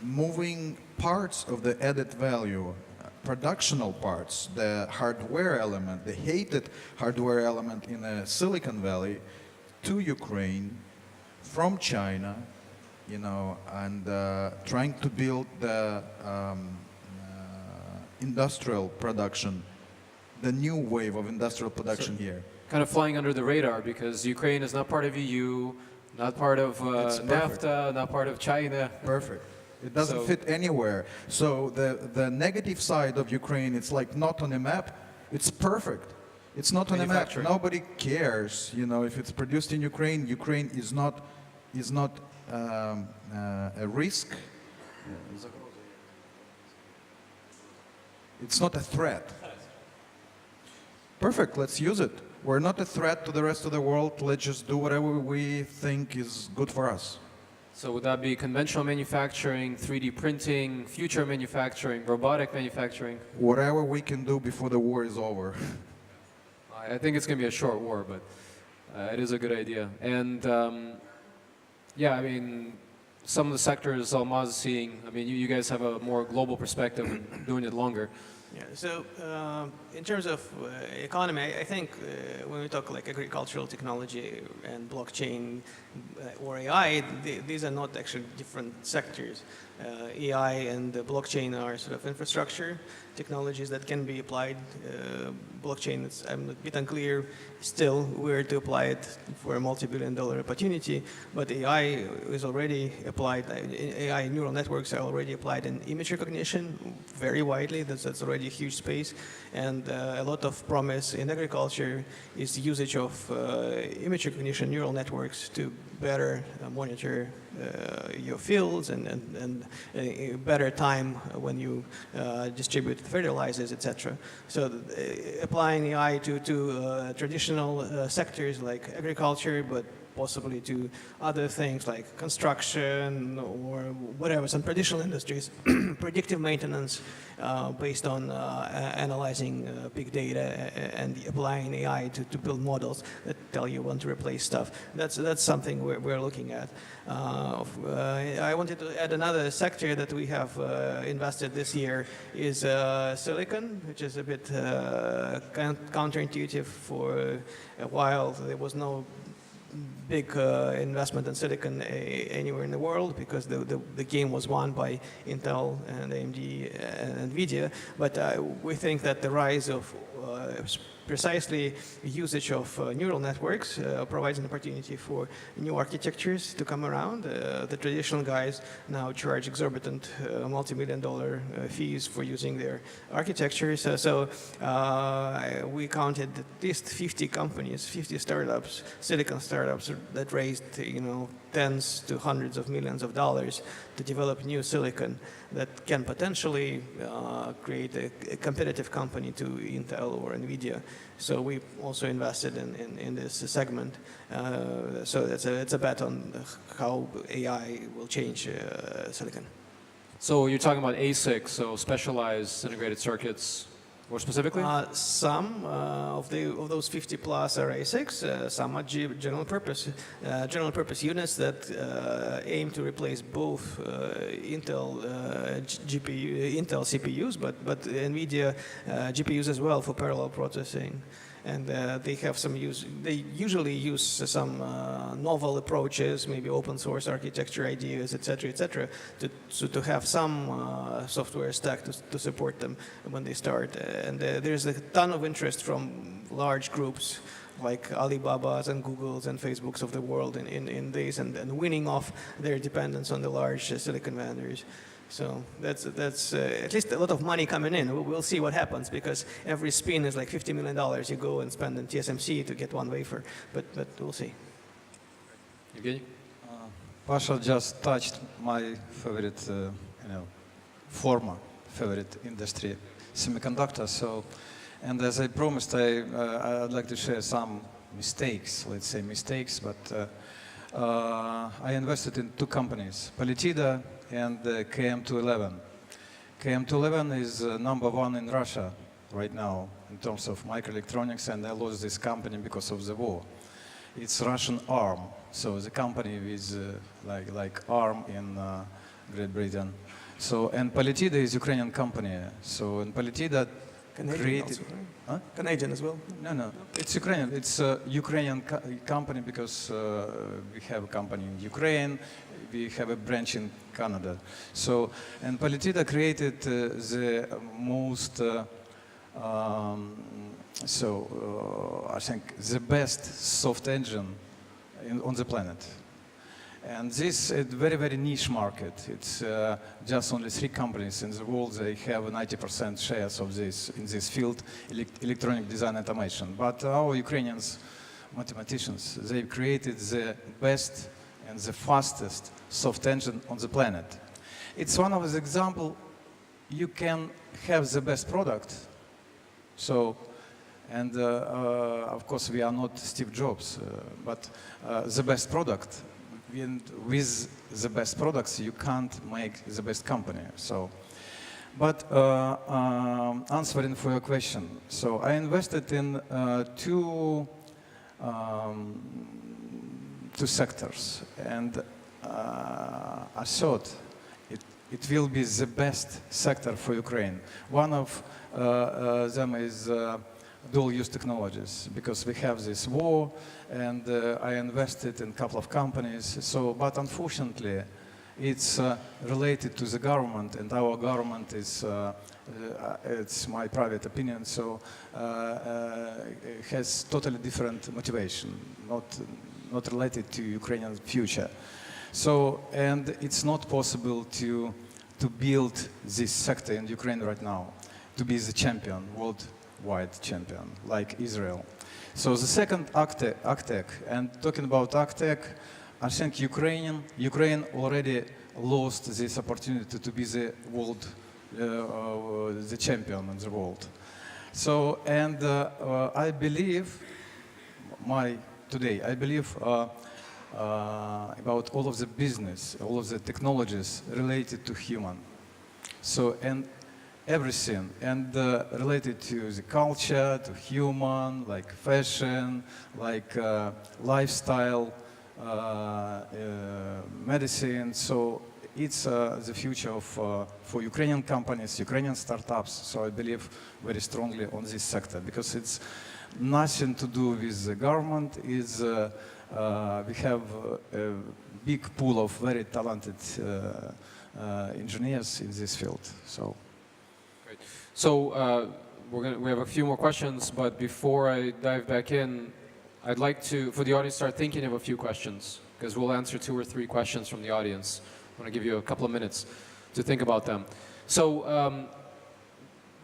moving parts of the added value, productional parts, the hardware element, the hated hardware element in Silicon Valley to Ukraine from China, you know, and trying to build the industrial production, the new wave of industrial production here. Kind of flying under the radar because Ukraine is not part of EU, not part of It's perfect. NAFTA, not part of China. Perfect. It doesn't So- fit anywhere. So the negative side of Ukraine, it's like not on a map. It's perfect. It's not on a map. Manufacturing. Nobody cares, you know, if it's produced in Ukraine. Ukraine is not a risk. It's not a threat. Perfect. Let's use it. We're not a threat to the rest of the world. Let's just do whatever we think is good for us. So would that be conventional manufacturing, 3D printing, future manufacturing, robotic manufacturing? Whatever we can do before the war is over. I think it's going to be a short war, but it is a good idea. And yeah, I mean, some of the sectors Almaz is seeing, I mean, you guys have a more global perspective and doing it longer. Yeah, so in terms of economy, I think when we talk like agricultural technology and blockchain or AI, these are not actually different sectors. AI and blockchain are sort of infrastructure technologies that can be applied. Blockchain, I'm a bit unclear still where to apply it for a multi-billion-dollar opportunity, but AI is already applied. AI neural networks are already applied in image recognition very widely. That's already a huge space, and a lot of promise in agriculture is usage of image recognition neural networks to better monitor your fields and better time when you distribute fertilizers, etc. So applying AI to traditional sectors like agriculture, but possibly to other things like construction or whatever, some traditional industries, predictive maintenance based on analyzing big data and applying AI to build models that tell you when to replace stuff. That's something we're looking at. I wanted to add another sector that we have invested this year is silicon, which is a bit counterintuitive. For a while there was no big investment in silicon anywhere in the world because the game was won by Intel and AMD and NVIDIA. But we think that the rise of precisely usage of neural networks provides an opportunity for new architectures to come around. The traditional guys now charge exorbitant multi-million-dollar fees for using their architectures. So we counted at least 50 companies, 50 startups, silicon startups that raised, tens to hundreds of millions of dollars to develop new silicon that can potentially create a competitive company to Intel or NVIDIA. So we also invested in this segment. So it's a bet on how AI will change silicon. So you're talking about ASICs, so specialized integrated circuits, more specifically? Some of those 50 plus are ASICs. Some are general purpose units that aim to replace both Intel CPUs, but NVIDIA GPUs as well for parallel processing. And they have some use. They usually use some novel approaches, maybe open source architecture ideas, etc., to have some software stack to support them when they start. And there's a ton of interest from large groups like Alibabas and Googles and Facebooks of the world in this and winning off their dependence on the large silicon vendors. So that's at least a lot of money coming in. We'll see what happens because every spin is like $50 million you go and spend in TSMC to get one wafer. But we'll see. Evgeny? Pasha just touched my favorite, former favorite industry, semiconductor. So, and as I promised, I'd like to share some mistakes, let's say mistakes, but I invested in two companies, Polytida and KM211. KM211 is number one in Russia right now in terms of microelectronics, and I lost this company because of the war. It's Russian ARM, so the company with like ARM in Great Britain. So, and Polytida is Ukrainian company. So, and Polytida Canadian created. also, right? Huh? Canadian as well. No, it's Ukrainian. It's a Ukrainian company because we have a company in Ukraine, we have a branch in Canada. So, and Polytida created the most, I think, the best soft engine on the planet. And this is a very, very niche market. It's just only 3 companies in the world. They have 90% shares of this in this field, electronic design automation. But our Ukrainians, mathematicians, they created the best and the fastest soft engine on the planet. It's one of the examples. You can have the best product. So, and of course we are not Steve Jobs, but the best product. And with the best products, you can't make the best company. So, but answering for your question, so I invested in two sectors, and I thought it will be the best sector for Ukraine. One of them is dual-use technologies, because we have this war, and I invested in a couple of companies. So, but unfortunately, it's related to the government, and our government is, it's my private opinion, so has totally different motivation, not related to Ukrainian future. So, and it's not possible to build this sector in Ukraine right now, to be the champion, worldwide champion, like Israel. So the second, AgTech, and talking about AgTech, I think Ukraine already lost this opportunity to be the world, the champion in the world. So, and I believe, I believe about all of the business, all of the technologies related to human. So, and everything, and related to the culture, to human, like fashion, like lifestyle, medicine. So it's the future for Ukrainian companies, Ukrainian startups. So I believe very strongly on this sector, because it's nothing to do with the government. Is we have a big pool of very talented engineers in this field. So. So we have a few more questions, but before I dive back in, I'd like to, for the audience, start thinking of a few questions, because we'll answer 2 or 3 questions from the audience. I want to give you a couple of minutes to think about them. So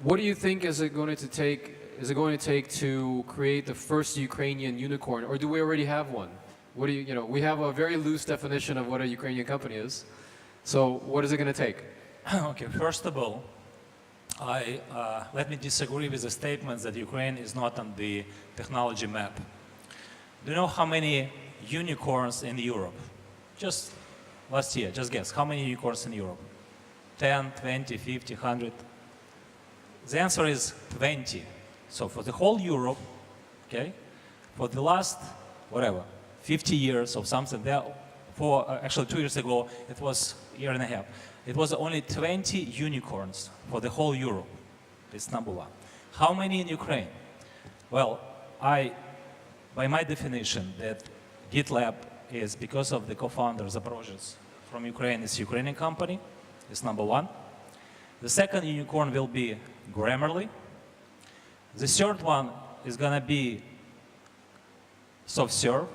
what do you think is it going to take to create the first Ukrainian unicorn, or do we already have one? What do you know, we have a very loose definition of what a Ukrainian company is. So what is it going to take? Okay, first of all, let me disagree with the statements that Ukraine is not on the technology map. Do you know how many unicorns in Europe? Just last year, just guess, how many unicorns in Europe? 10, 20, 50, 100? The answer is 20. So for the whole Europe, okay, for the last, whatever, 50 years or something, actually 2 years ago, it was a year and a half. It was only 20 unicorns for the whole Europe. It's number one. How many in Ukraine? Well, by my definition, that GitLab is, because of the co-founder Zaporozhets from Ukraine, it's a Ukrainian company. It's number one. The second unicorn will be Grammarly. The third one is going to be SoftServe.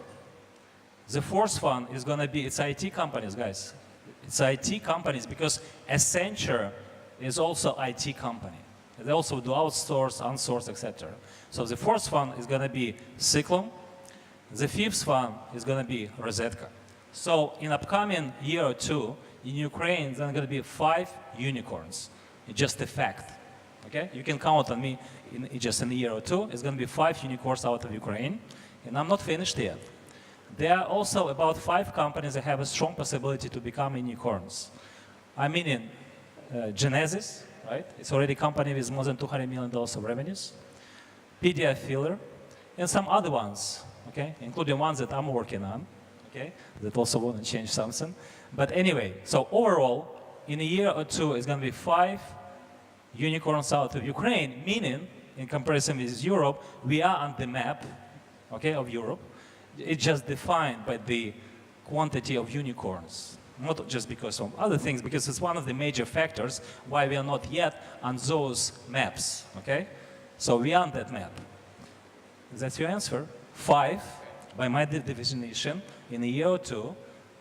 The fourth one is going to be, it's IT companies, guys. It's IT companies, because Accenture is also IT company. They also do outsource, unsource, etc. So the fourth one is going to be Cyclone. The fifth one is going to be Rosetka. So in upcoming year or 2, in Ukraine, there are going to be 5 unicorns. It's just a fact. Okay? You can count on me just in a year or 2. It's going to be 5 unicorns out of Ukraine. And I'm not finished yet. There are also about 5 companies that have a strong possibility to become unicorns. I mean, Genesis, right? It's already a company with more than $200 million of revenues. PDF Filler, and some other ones, okay, including ones that I'm working on, okay, that also want to change something. But anyway, so overall, in a year or two, it's going to be 5 unicorns out of Ukraine, meaning, in comparison with Europe, we are on the map, okay, of Europe. It's just defined by the quantity of unicorns, not just because of other things, because it's one of the major factors why we are not yet on those maps, okay? So we are on that map. That's your answer. 5, by my definition, in a year or two.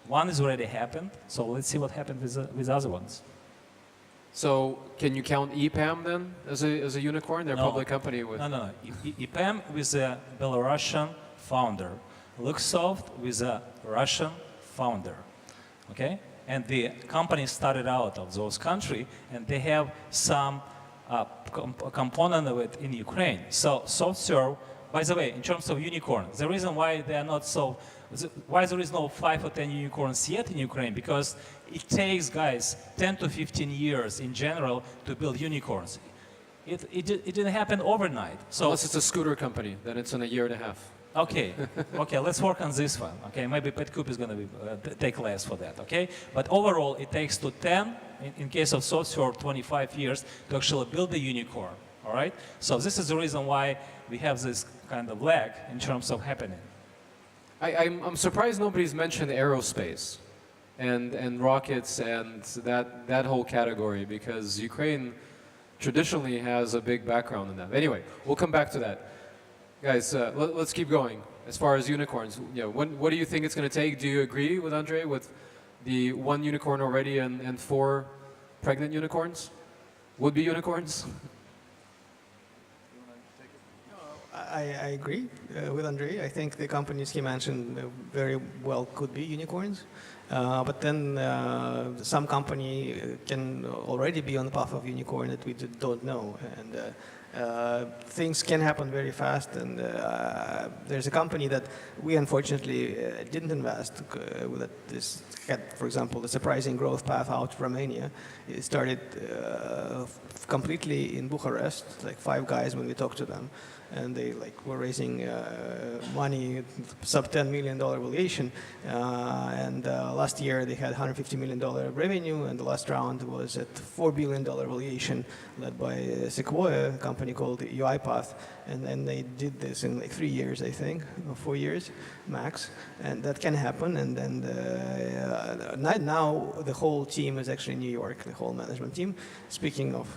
1 has already happened, so let's see what happened with other ones. So can you count EPAM then as a unicorn? They're a No. public company with. No. EPAM with a Belarusian founder. Luxoft with a Russian founder. Okay? And the company started out of those countries, and they have some component of it in Ukraine. So SoftServe, by the way, in terms of unicorns, the reason why they are not so, why there is no 5 or 10 unicorns yet in Ukraine, because it takes, guys, 10 to 15 years in general to build unicorns. It didn't happen overnight. So Unless it's a scooter company, then it's in a year and a half. okay, let's work on this one. Okay, maybe PetCube is going to take less for that. Okay, but overall, it takes to 10, in case of SoftServe, 25 years to actually build a unicorn. All right, so this is the reason why we have this kind of lag in terms of happening. I'm surprised nobody's mentioned aerospace and rockets and that whole category, because Ukraine traditionally has a big background in that. Anyway, we'll come back to that. Guys, let's keep going. As far as unicorns, what do you think it's going to take? Do you agree with Andre with the 1 unicorn already and 4 pregnant unicorns? Would-be unicorns? I agree with Andrei. I think the companies he mentioned very well could be unicorns. But then some company can already be on the path of unicorn that we don't know. And things can happen very fast. And there's a company that we unfortunately didn't invest that this had, for example, the surprising growth path out of Romania. It started completely in Bucharest, like 5 guys when we talked to them. And they were raising money, sub $10 million valuation. And last year they had $150 million revenue, and the last round was at $4 billion valuation, led by Sequoia, a company called UiPath. And then they did this in 3 years, I think, or 4 years max. And that can happen. And then now the whole team is actually in New York, the whole management team. Speaking of,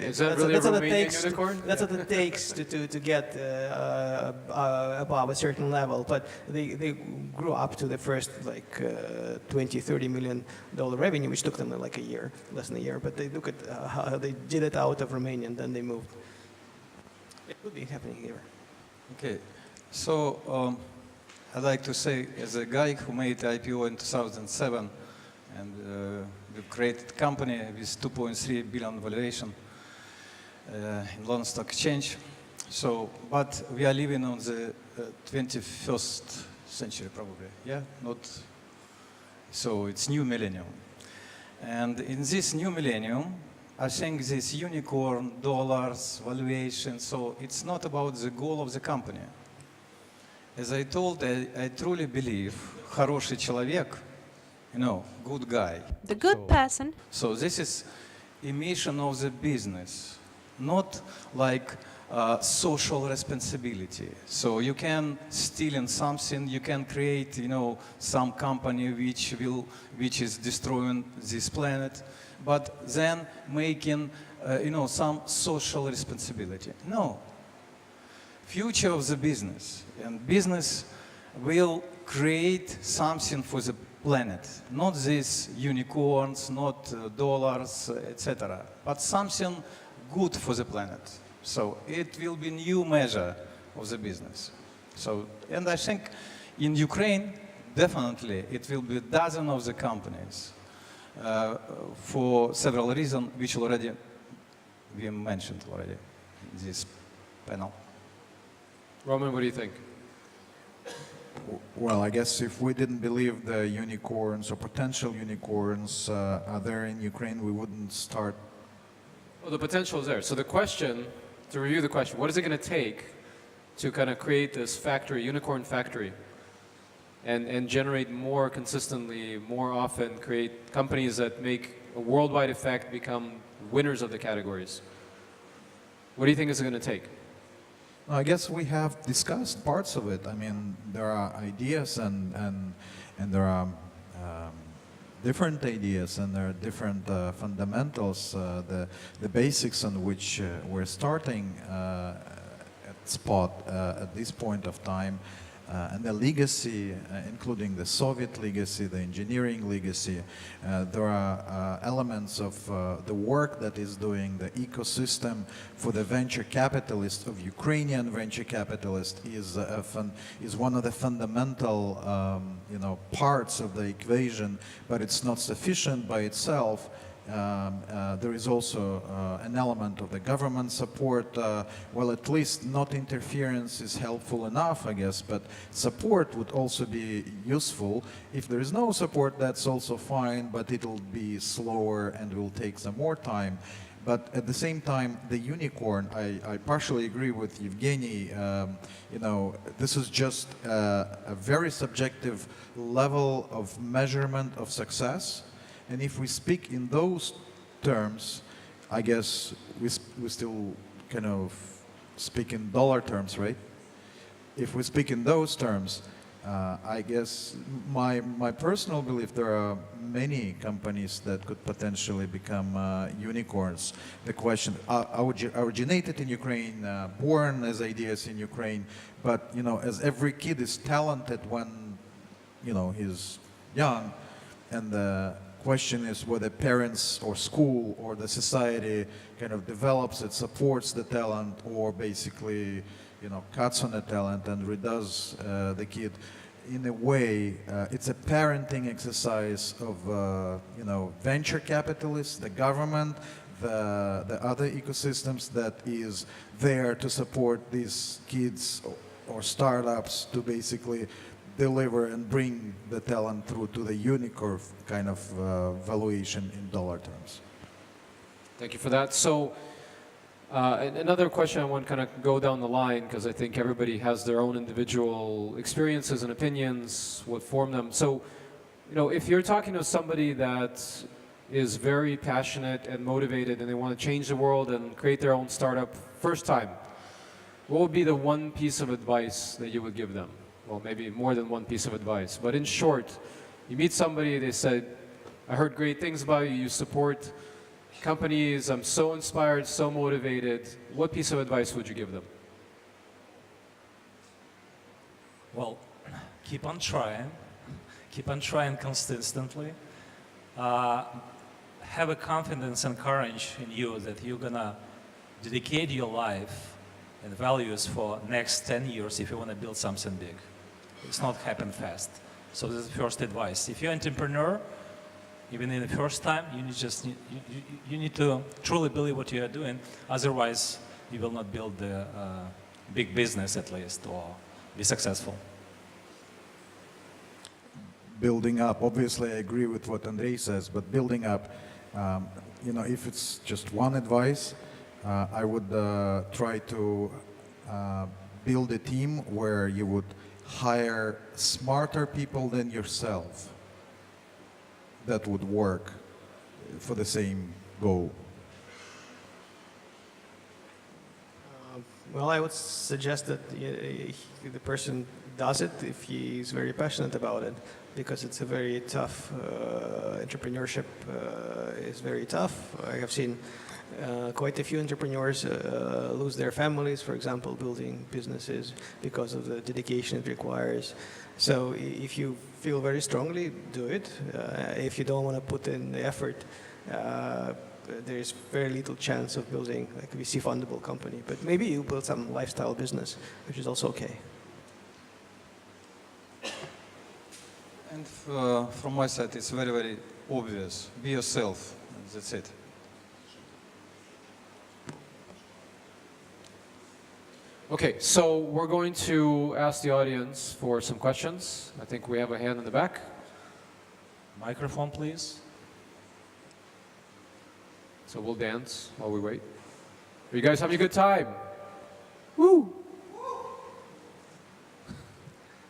Is that really a Romanian unicorn? That's what it takes to get above a certain level. But they grew up to the first $20-30 million revenue, which took them like a year, less than a year. But they look at how they did it out of Romania, and then they moved. It could be happening here. Okay, so I'd like to say, as a guy who made IPO in 2007, and we created a company with 2.3 billion valuation in London Stock Exchange. So, but we are living on the 21st century, probably. Yeah, not. So it's new millennium, and in this new millennium, I think this unicorn, dollars, valuation, so it's not about the goal of the company. As I told, I truly believe хороший человек, good guy. The good person. So this is a mission of the business, not like social responsibility. So you can steal in something, you can create, some company which is destroying this planet, but then making, some social responsibility. No. Future of the business, and business will create something for the planet, not these unicorns, not dollars, etc., but something good for the planet. So it will be new measure of the business. So, and I think in Ukraine, definitely it will be dozens of the companies for several reasons, which we mentioned already in this panel. Roman, what do you think? Well, I guess if we didn't believe the unicorns or potential unicorns are there in Ukraine, we wouldn't start Well, the potential is there. So the question, to review the question, what is it going to take to kind of create this factory, unicorn factory, and generate more consistently, more often, create companies that make a worldwide effect, become winners of the categories? What do you think is it going to take? I guess we have discussed parts of it. I mean, there are ideas and there are different ideas and there are different fundamentals, the basics on which we're starting at Spot at this point of time. And the legacy, including the Soviet legacy, the engineering legacy, there are elements of the work that is doing the ecosystem for the venture capitalists of Ukrainian venture capitalists is one of the fundamental parts of the equation, but it's not sufficient by itself. There is also an element of the government support. Well, at least not interference is helpful enough, I guess, but support would also be useful. If there is no support, that's also fine, but it'll be slower and will take some more time. But at the same time, the unicorn, I partially agree with Evgeny. This is just a very subjective level of measurement of success. And if we speak in those terms, I guess we still kind of speak in dollar terms, right? If we speak in those terms, I guess my personal belief, there are many companies that could potentially become unicorns. The question, originated in Ukraine, born as ideas in Ukraine, but as every kid is talented when he's young, and the question is whether parents or school or the society kind of develops it, supports the talent, or basically cuts on the talent and redoes the kid. In a way, it's a parenting exercise of venture capitalists, the government, the other ecosystems that is there to support these kids or startups to basically deliver and bring the talent through to the unicorn kind of valuation in dollar terms. Thank you for that. So another question I want to kind of go down the line, because I think everybody has their own individual experiences and opinions, what form them. So, if you're talking to somebody that is very passionate and motivated and they want to change the world and create their own startup first time, what would be the one piece of advice that you would give them? Well, maybe more than one piece of advice. But in short, you meet somebody, they said, I heard great things about you, you support companies, I'm so inspired, so motivated. What piece of advice would you give them? Well, keep on trying consistently. Have a confidence and courage in you that you're gonna dedicate your life and values for next 10 years if you want to build something big. It's not happen fast. So this is the first advice. If you're an entrepreneur, even in the first time, you need to truly believe what you are doing. Otherwise, you will not build the big business at least, or be successful. Building up, obviously I agree with what Andrei says, but building up, if it's just one advice, I would try to build a team where you would hire smarter people than yourself that would work for the same goal. Well, I would suggest that the person does it if he's very passionate about it, because it's a very tough, entrepreneurship is very tough. I have seen quite a few entrepreneurs lose their families, for example, building businesses because of the dedication it requires. So if you feel very strongly, do it. If you don't want to put in the effort, there is very little chance of building like a VC fundable company. But maybe you build some lifestyle business, which is also okay. And from my side, it's very, very obvious. Be yourself. That's it. Okay, so we're going to ask the audience for some questions. I think we have a hand in the back. Microphone, please. So we'll dance while we wait. Are you guys having a good time? Woo!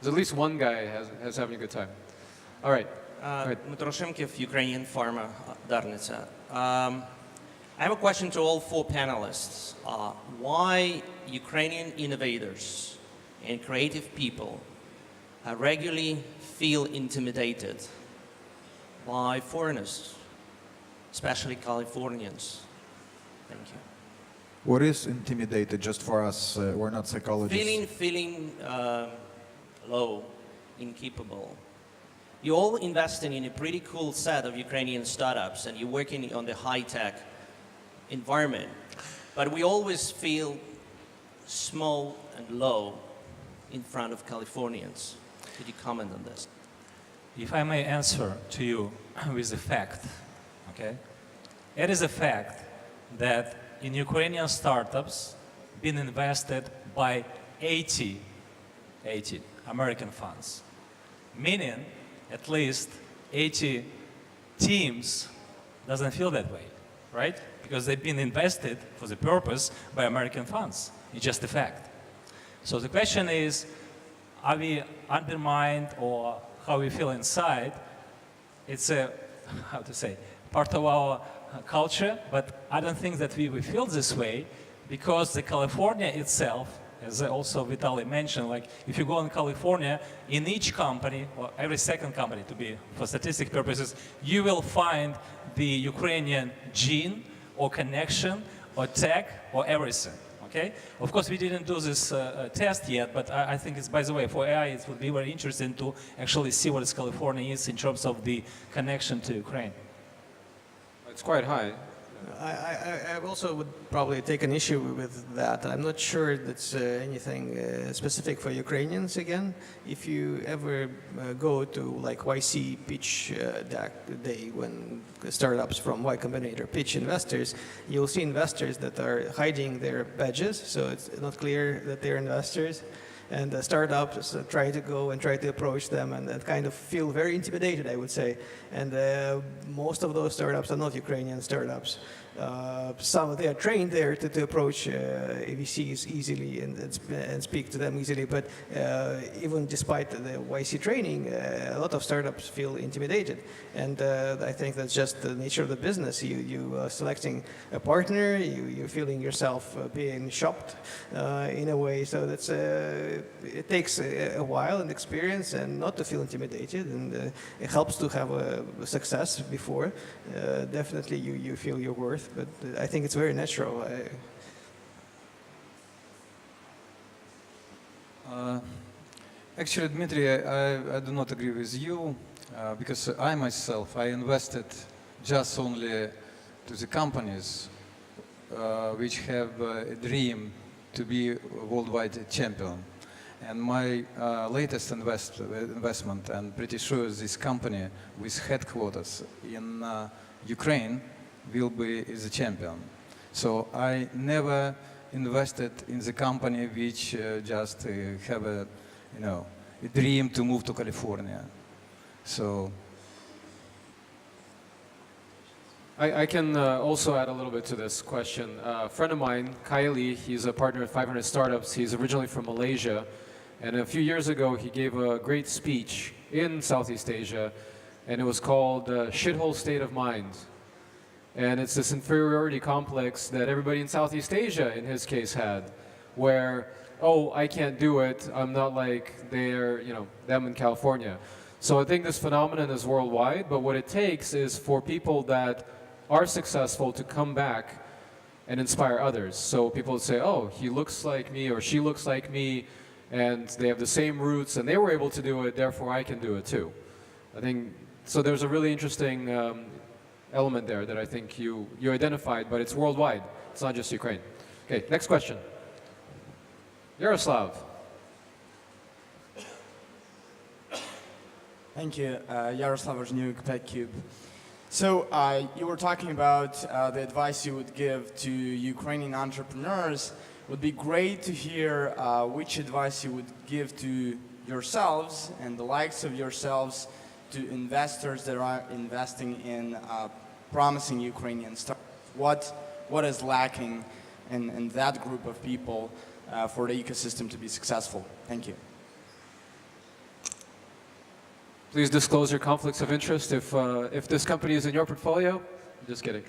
There's at least one guy has having a good time. All right. Right. Dmytro Shimkiv, Ukrainian Pharma, Darnica. I have a question to all four panelists. Why Ukrainian innovators and creative people regularly feel intimidated by foreigners, especially Californians? Thank you. What is intimidated, just for us? We're not psychologists. Feeling low, incapable. You're all investing in a pretty cool set of Ukrainian startups and you're working on the high-tech environment. But we always feel small and low in front of Californians. Could you comment on this? If I may answer to you with a fact, okay? It is a fact that in Ukrainian startups been invested by 80 American funds, meaning at least 80 teams doesn't feel that way, right? Because they've been invested for the purpose by American funds. It's just a fact. So the question is, are we undermined or how we feel inside? It's a, how to say, part of our culture, but I don't think that we feel this way because the California itself, as also Vitaly mentioned, like if you go in California, in each company, or every second company to be, for statistic purposes, you will find the Ukrainian gene or connection or tech or everything, okay? Of course, we didn't do this test yet, but I think it's, by the way, for AI, it would be very interesting to actually see what California is in terms of the connection to Ukraine. It's quite high. I also would probably take an issue with that. I'm not sure that's anything specific for Ukrainians again. If you ever go to like YC pitch day when startups from Y Combinator pitch investors, you'll see investors that are hiding their badges, so it's not clear that they're investors. And the startups try to go and try to approach them and kind of feel very intimidated, I would say. And most of those startups are not Ukrainian startups. Some they are trained there to approach AVCs easily and speak to them easily. But even despite the YC training, a lot of startups feel intimidated. And I think that's just the nature of the business. You are selecting a partner, you're feeling yourself being shopped in a way. So that's it takes a while and experience and not to feel intimidated. And it helps to have a success before. Definitely you feel your worth. But I think it's very natural. Actually, Dmitry, I do not agree with you because I myself, I invested just only to the companies which have a dream to be a worldwide champion. And my latest investment, and pretty sure this company with headquarters in Ukraine will be the champion. So I never invested in the company which just have a, a dream to move to California. So I can also add a little bit to this question. A friend of mine, Kylie, he's a partner at 500 Startups. He's originally from Malaysia. And a few years ago, he gave a great speech in Southeast Asia, and it was called Shithole State of Mind. And it's this inferiority complex that everybody in Southeast Asia, in his case, had, where, oh, I can't do it. I'm not like they're, them in California. So I think this phenomenon is worldwide, but what it takes is for people that are successful to come back and inspire others. So people say, oh, he looks like me or she looks like me, and they have the same roots, and they were able to do it, therefore I can do it too. I think, so there's a really interesting element there that I think you identified, but it's worldwide. It's not just Ukraine. Okay, next question. Yaroslav. Thank you. Yaroslav Ozhniuk, PetCube. So you were talking about the advice you would give to Ukrainian entrepreneurs. It would be great to hear which advice you would give to yourselves and the likes of yourselves to investors that are investing in promising Ukrainian startups. What is lacking in that group of people for the ecosystem to be successful? Thank you. Please disclose your conflicts of interest if this company is in your portfolio. Just kidding.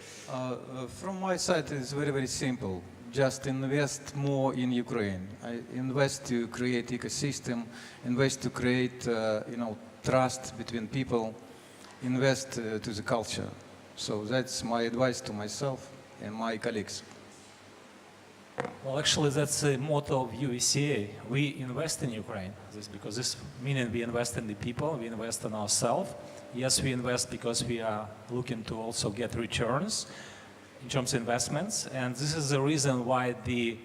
From my side, it's very, very simple. Just invest more in Ukraine. Invest to create ecosystem, invest to create, trust between people, invest to the culture. So that's my advice to myself and my colleagues. Well, actually, that's the motto of UVCA. We invest in Ukraine, because this meaning we invest in the people, we invest in ourselves. Yes, we invest because we are looking to also get returns in terms of investments, and this is the reason why the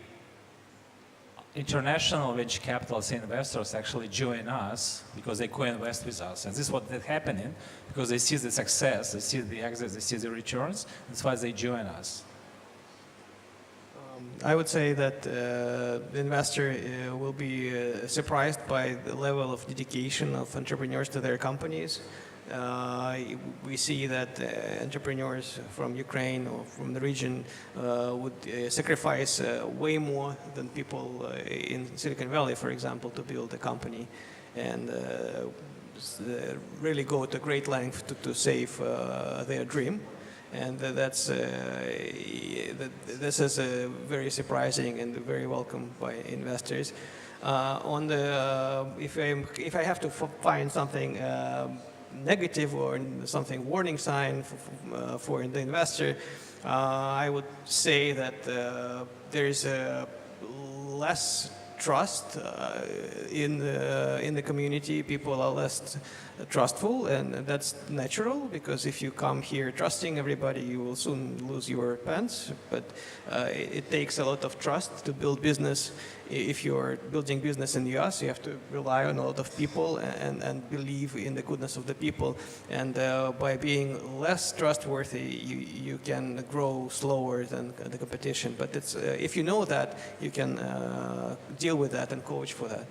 international venture capitalist investors actually join us, because they co-invest with us. And this is what is happening, because they see the success, they see the exits, they see the returns. That's why they join us. I would say that the investor will be surprised by the level of dedication of entrepreneurs to their companies. We see that entrepreneurs from Ukraine or from the region would sacrifice way more than people in Silicon Valley, for example, to build a company, and really go to great length to save their dream. And this is very surprising and very welcome by investors. If I have to find something negative or something warning sign for the investor, I would say that there is less trust in the community. People are less trustful, and that's natural, because if you come here trusting everybody, you will soon lose your pants. But it takes a lot of trust to build business. If you're building business in the US, you have to rely on a lot of people and believe in the goodness of the people. And by being less trustworthy, you can grow slower than the competition. But it's, if you know that, you can deal with that and coach for that.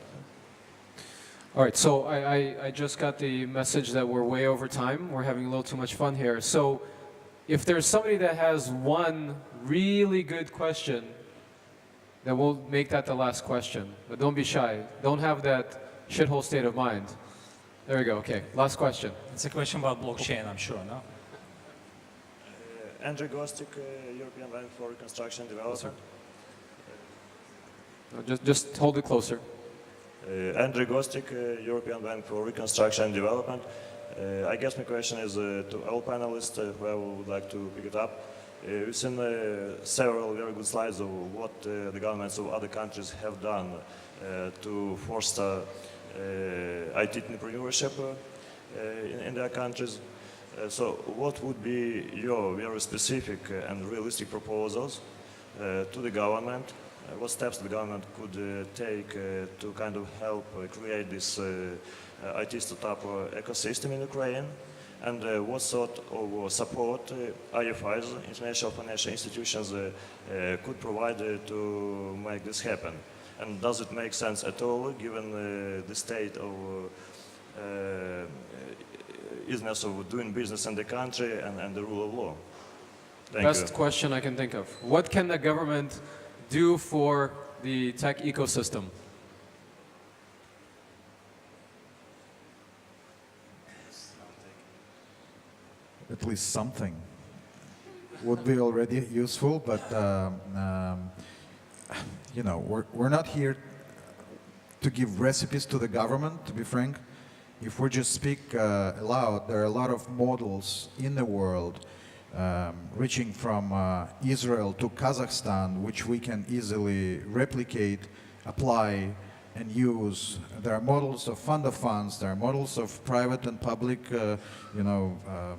All right, so I just got the message that we're way over time. We're having a little too much fun here. So if there's somebody that has one really good question, then we'll make that the last question. But don't be shy. Don't have that shithole state of mind. There we go. Okay, last question. It's a question about blockchain, I'm sure, no? Andrew Gostik, European Bank for Reconstruction and Development. No, just hold it closer. Andrew Gostik, European Bank for Reconstruction and Development. I guess my question is to all panelists, whoever would like to pick it up. We've seen several very good slides of what the governments of other countries have done to foster IT entrepreneurship in their countries. So what would be your very specific and realistic proposals to the government? What steps the government could take to kind of help create this IT startup ecosystem in Ukraine? And what sort of support IFIs, international financial institutions, could provide to make this happen? And does it make sense at all, given the state of easiness of doing business in the country and the rule of law? Thank you. Best question I can think of. What can the government do for the tech ecosystem? At least something would be already useful, but you know, we're not here to give recipes to the government, to be frank. If we just speak aloud, there are a lot of models in the world reaching from Israel to Kazakhstan, which we can easily replicate, apply, and use. There are models of fund of funds, there are models of private and public,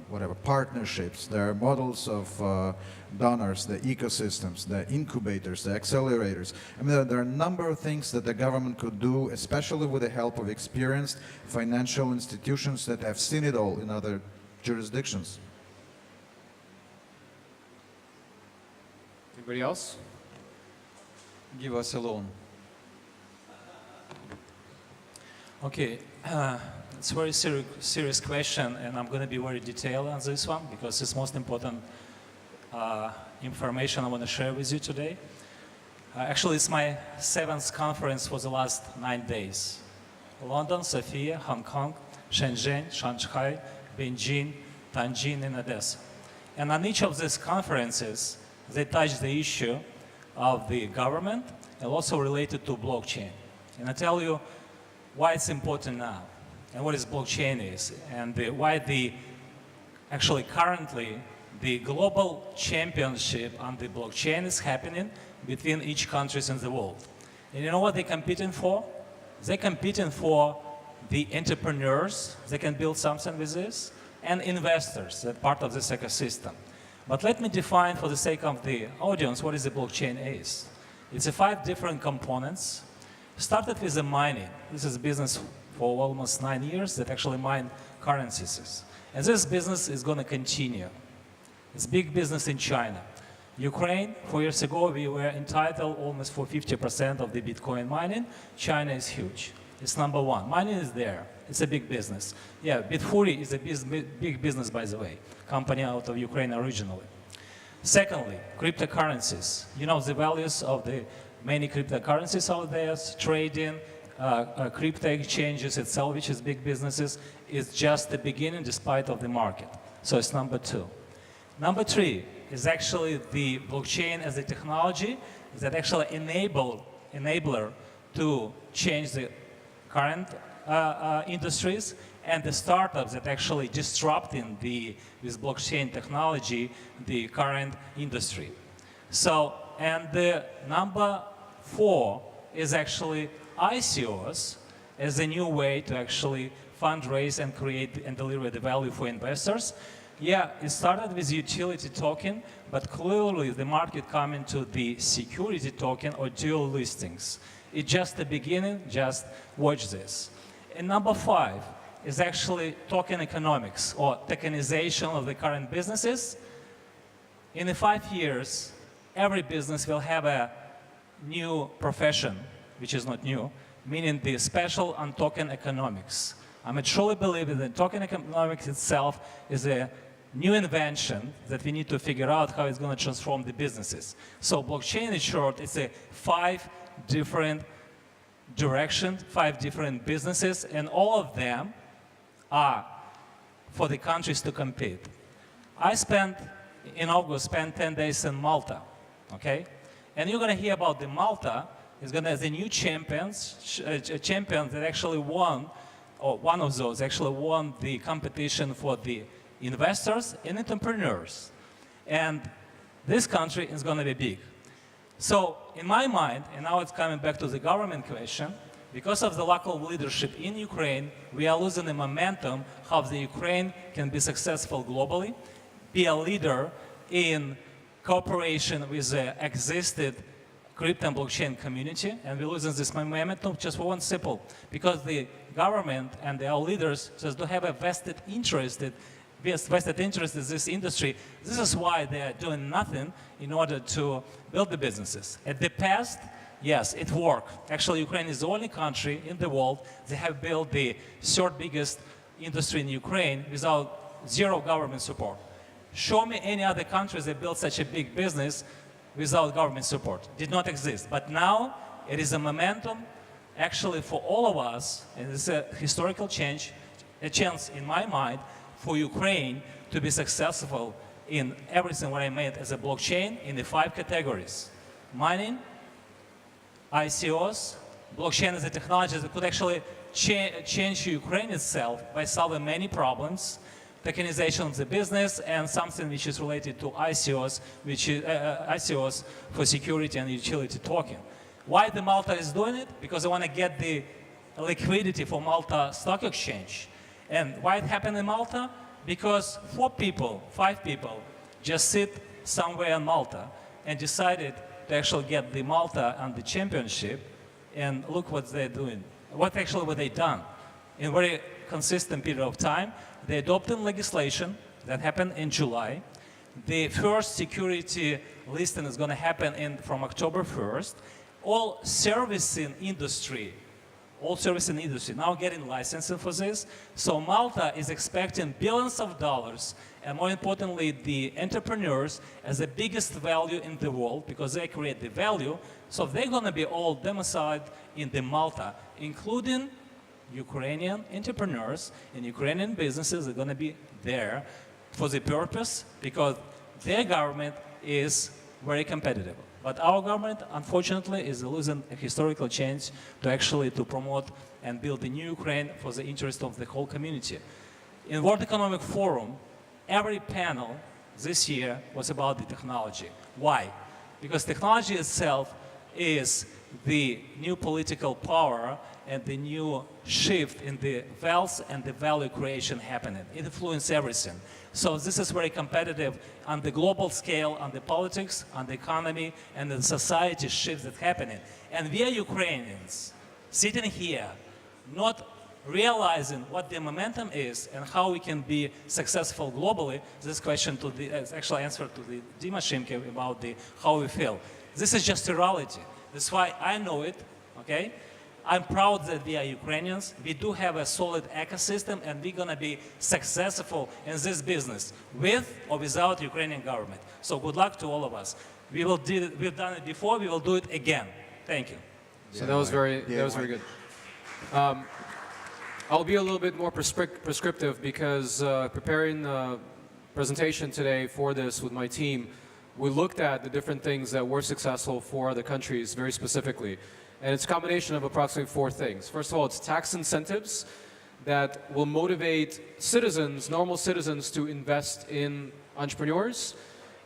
whatever, partnerships. There are models of donors, the ecosystems, the incubators, the accelerators. I mean, there are a number of things that the government could do, especially with the help of experienced financial institutions that have seen it all in other jurisdictions. Anybody else? Give us a loan. Okay, it's a very serious question, and I'm going to be very detailed on this one, because it's most important information I want to share with you today. Actually, it's my 7th conference for the last 9 days. London, Sofia, Hong Kong, Shenzhen, Shanghai, Beijing, Tianjin, and Odessa. And on each of these conferences, they touch the issue of the government and also related to blockchain. And I tell you why it's important now and what is blockchain is and why actually currently the global championship on the blockchain is happening between each countries in the world. And you know what they're competing for? They're competing for the entrepreneurs that can build something with this and investors that are part of this ecosystem. But let me define for the sake of the audience what is the blockchain is. It's 5 different components. Started with the mining. This is a business for almost 9 years that actually mine currencies. And this business is going to continue. It's big business in China. Ukraine, 4 years ago, we were entitled almost for 50% of the Bitcoin mining. China is huge. It's number 1. Mining is there. It's a big business. Yeah, Bitfury is a big business, by the way, company out of Ukraine originally. Secondly, cryptocurrencies. You know the values of the many cryptocurrencies out there, trading, crypto exchanges itself, which is big businesses, is just the beginning despite of the market. So it's number 2. Number 3 is actually the blockchain as a technology that actually enabler to change the current industries and the startups that actually disrupting with blockchain technology the current industry. So, and the number 4 is actually ICOs as a new way to actually fundraise and create and deliver the value for investors. Yeah, it started with utility token, but clearly the market coming to the security token or dual listings. It's just the beginning, just watch this. And number 5 is actually token economics or tokenization of the current businesses. In the 5 years, every business will have a new profession, which is not new, meaning the special on token economics. I truly believe that token economics itself is a new invention that we need to figure out how it's going to transform the businesses. So blockchain in short, it's a 5 different directions, 5 different businesses, and all of them are for the countries to compete. I in August, spent 10 days in Malta, okay? And you're going to hear about the Malta is going to have the new champion that actually won, or one of those actually won the competition for the investors and entrepreneurs. And this country is going to be big. So in my mind, and now it's coming back to the government question, because of the lack of leadership in Ukraine, we are losing the momentum how the Ukraine can be successful globally, be a leader in cooperation with the existing crypto and blockchain community, and we're losing this momentum just for one simple, because the government and our leaders just don't have a vested interest in this industry. This is why they are doing nothing in order to build the businesses. At the past, yes, it worked. Actually, Ukraine is the only country in the world that have built the 3rd biggest industry in Ukraine without 0 government support. Show me any other countries that built such a big business without government support. Did not exist. But now it is a momentum actually for all of us, and it's a historical change, a chance in my mind for Ukraine to be successful in everything what I made as a blockchain in the 5 categories. Mining, ICOs, blockchain is a technology that could actually change Ukraine itself by solving many problems, tokenization of the business, and something which is related to ICOs, which is ICOs for security and utility token. Why the Malta is doing it? Because they want to get the liquidity for Malta Stock Exchange. And why it happened in Malta? Because 5 people just sit somewhere in Malta and decided to actually get the Malta on the championship, and look what they're doing. What they done? In a very consistent period of time, they adopted legislation that happened in July. The first security listing is going to happen from October 1st. All servicing industry all service industry now getting licensing for this. So Malta is expecting billions of dollars, and more importantly, the entrepreneurs as the biggest value in the world because they create the value. So they're going to be all domiciled in the Malta, including Ukrainian entrepreneurs and Ukrainian businesses are going to be there for the purpose because their government is very competitive. But our government, unfortunately, is losing a historical chance to promote and build a new Ukraine for the interest of the whole community. In World Economic Forum, every panel this year was about the technology. Why? Because technology itself is the new political power and the new shift in the wealth and the value creation happening. It influences everything. So this is very competitive on the global scale, on the politics, on the economy, and the society shifts that's happening. And we are Ukrainians sitting here, not realizing what the momentum is and how we can be successful globally. This question to the actual answer to the Dima Shimke about how we feel. This is just a reality. That's why I know it, okay? I'm proud that we are Ukrainians. We do have a solid ecosystem, and we're going to be successful in this business with or without Ukrainian government. So good luck to all of us. We've done it before. We will do it again. Thank you. So that was very good. I'll be a little bit more prescriptive because preparing the presentation today for this with my team, we looked at the different things that were successful for other countries very specifically. And it's a combination of approximately 4 things. First of all, it's tax incentives that will motivate citizens, normal citizens, to invest in entrepreneurs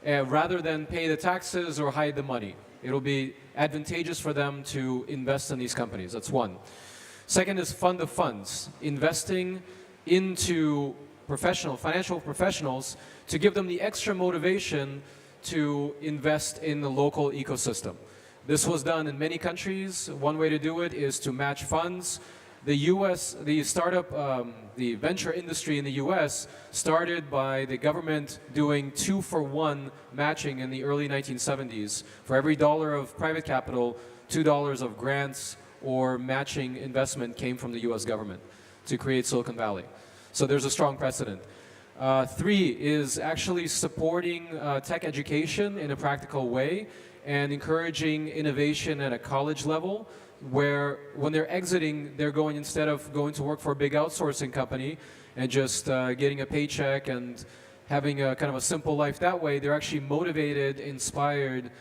rather than pay the taxes or hide the money. It'll be advantageous for them to invest in these companies. That's one. Second is fund of funds, investing into financial professionals to give them the extra motivation to invest in the local ecosystem. This was done in many countries. One way to do it is to match funds. The venture industry in the US started by the government doing 2-for-1 matching in the early 1970s. For every $1 of private capital, $2 of grants or matching investment came from the US government to create Silicon Valley. So there's a strong precedent. 3 is actually supporting tech education in a practical way and encouraging innovation at a college level where when they're exiting, they're going, instead of going to work for a big outsourcing company and just getting a paycheck and having a kind of a simple life that way, they're actually motivated, inspired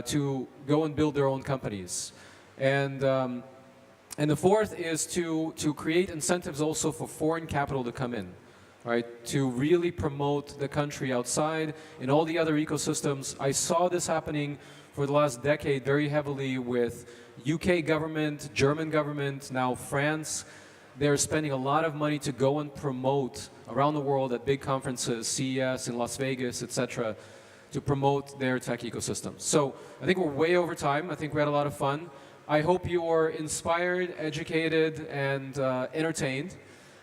to go and build their own companies. And the 4th is to create incentives also for foreign capital to come in. Right, to really promote the country outside in all the other ecosystems. I saw this happening for the last decade very heavily with UK government, German government, now France. They're spending a lot of money to go and promote around the world at big conferences, CES in Las Vegas, etc., to promote their tech ecosystem. So I think we're way over time. I think we had a lot of fun. I hope you are inspired, educated, and entertained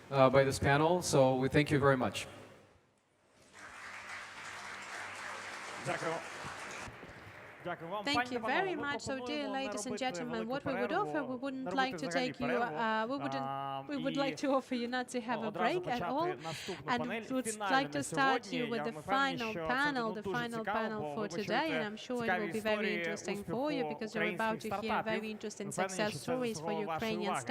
by this panel, so we thank you very much. Thank you very much. So, dear ladies and gentlemen, what we would offer, we wouldn't like to take you, we would like to offer you not to have a break at all, and would like to start you with the final panel for today, and I'm sure it will be very interesting for you because you're about to hear very interesting success stories for Ukrainian startups.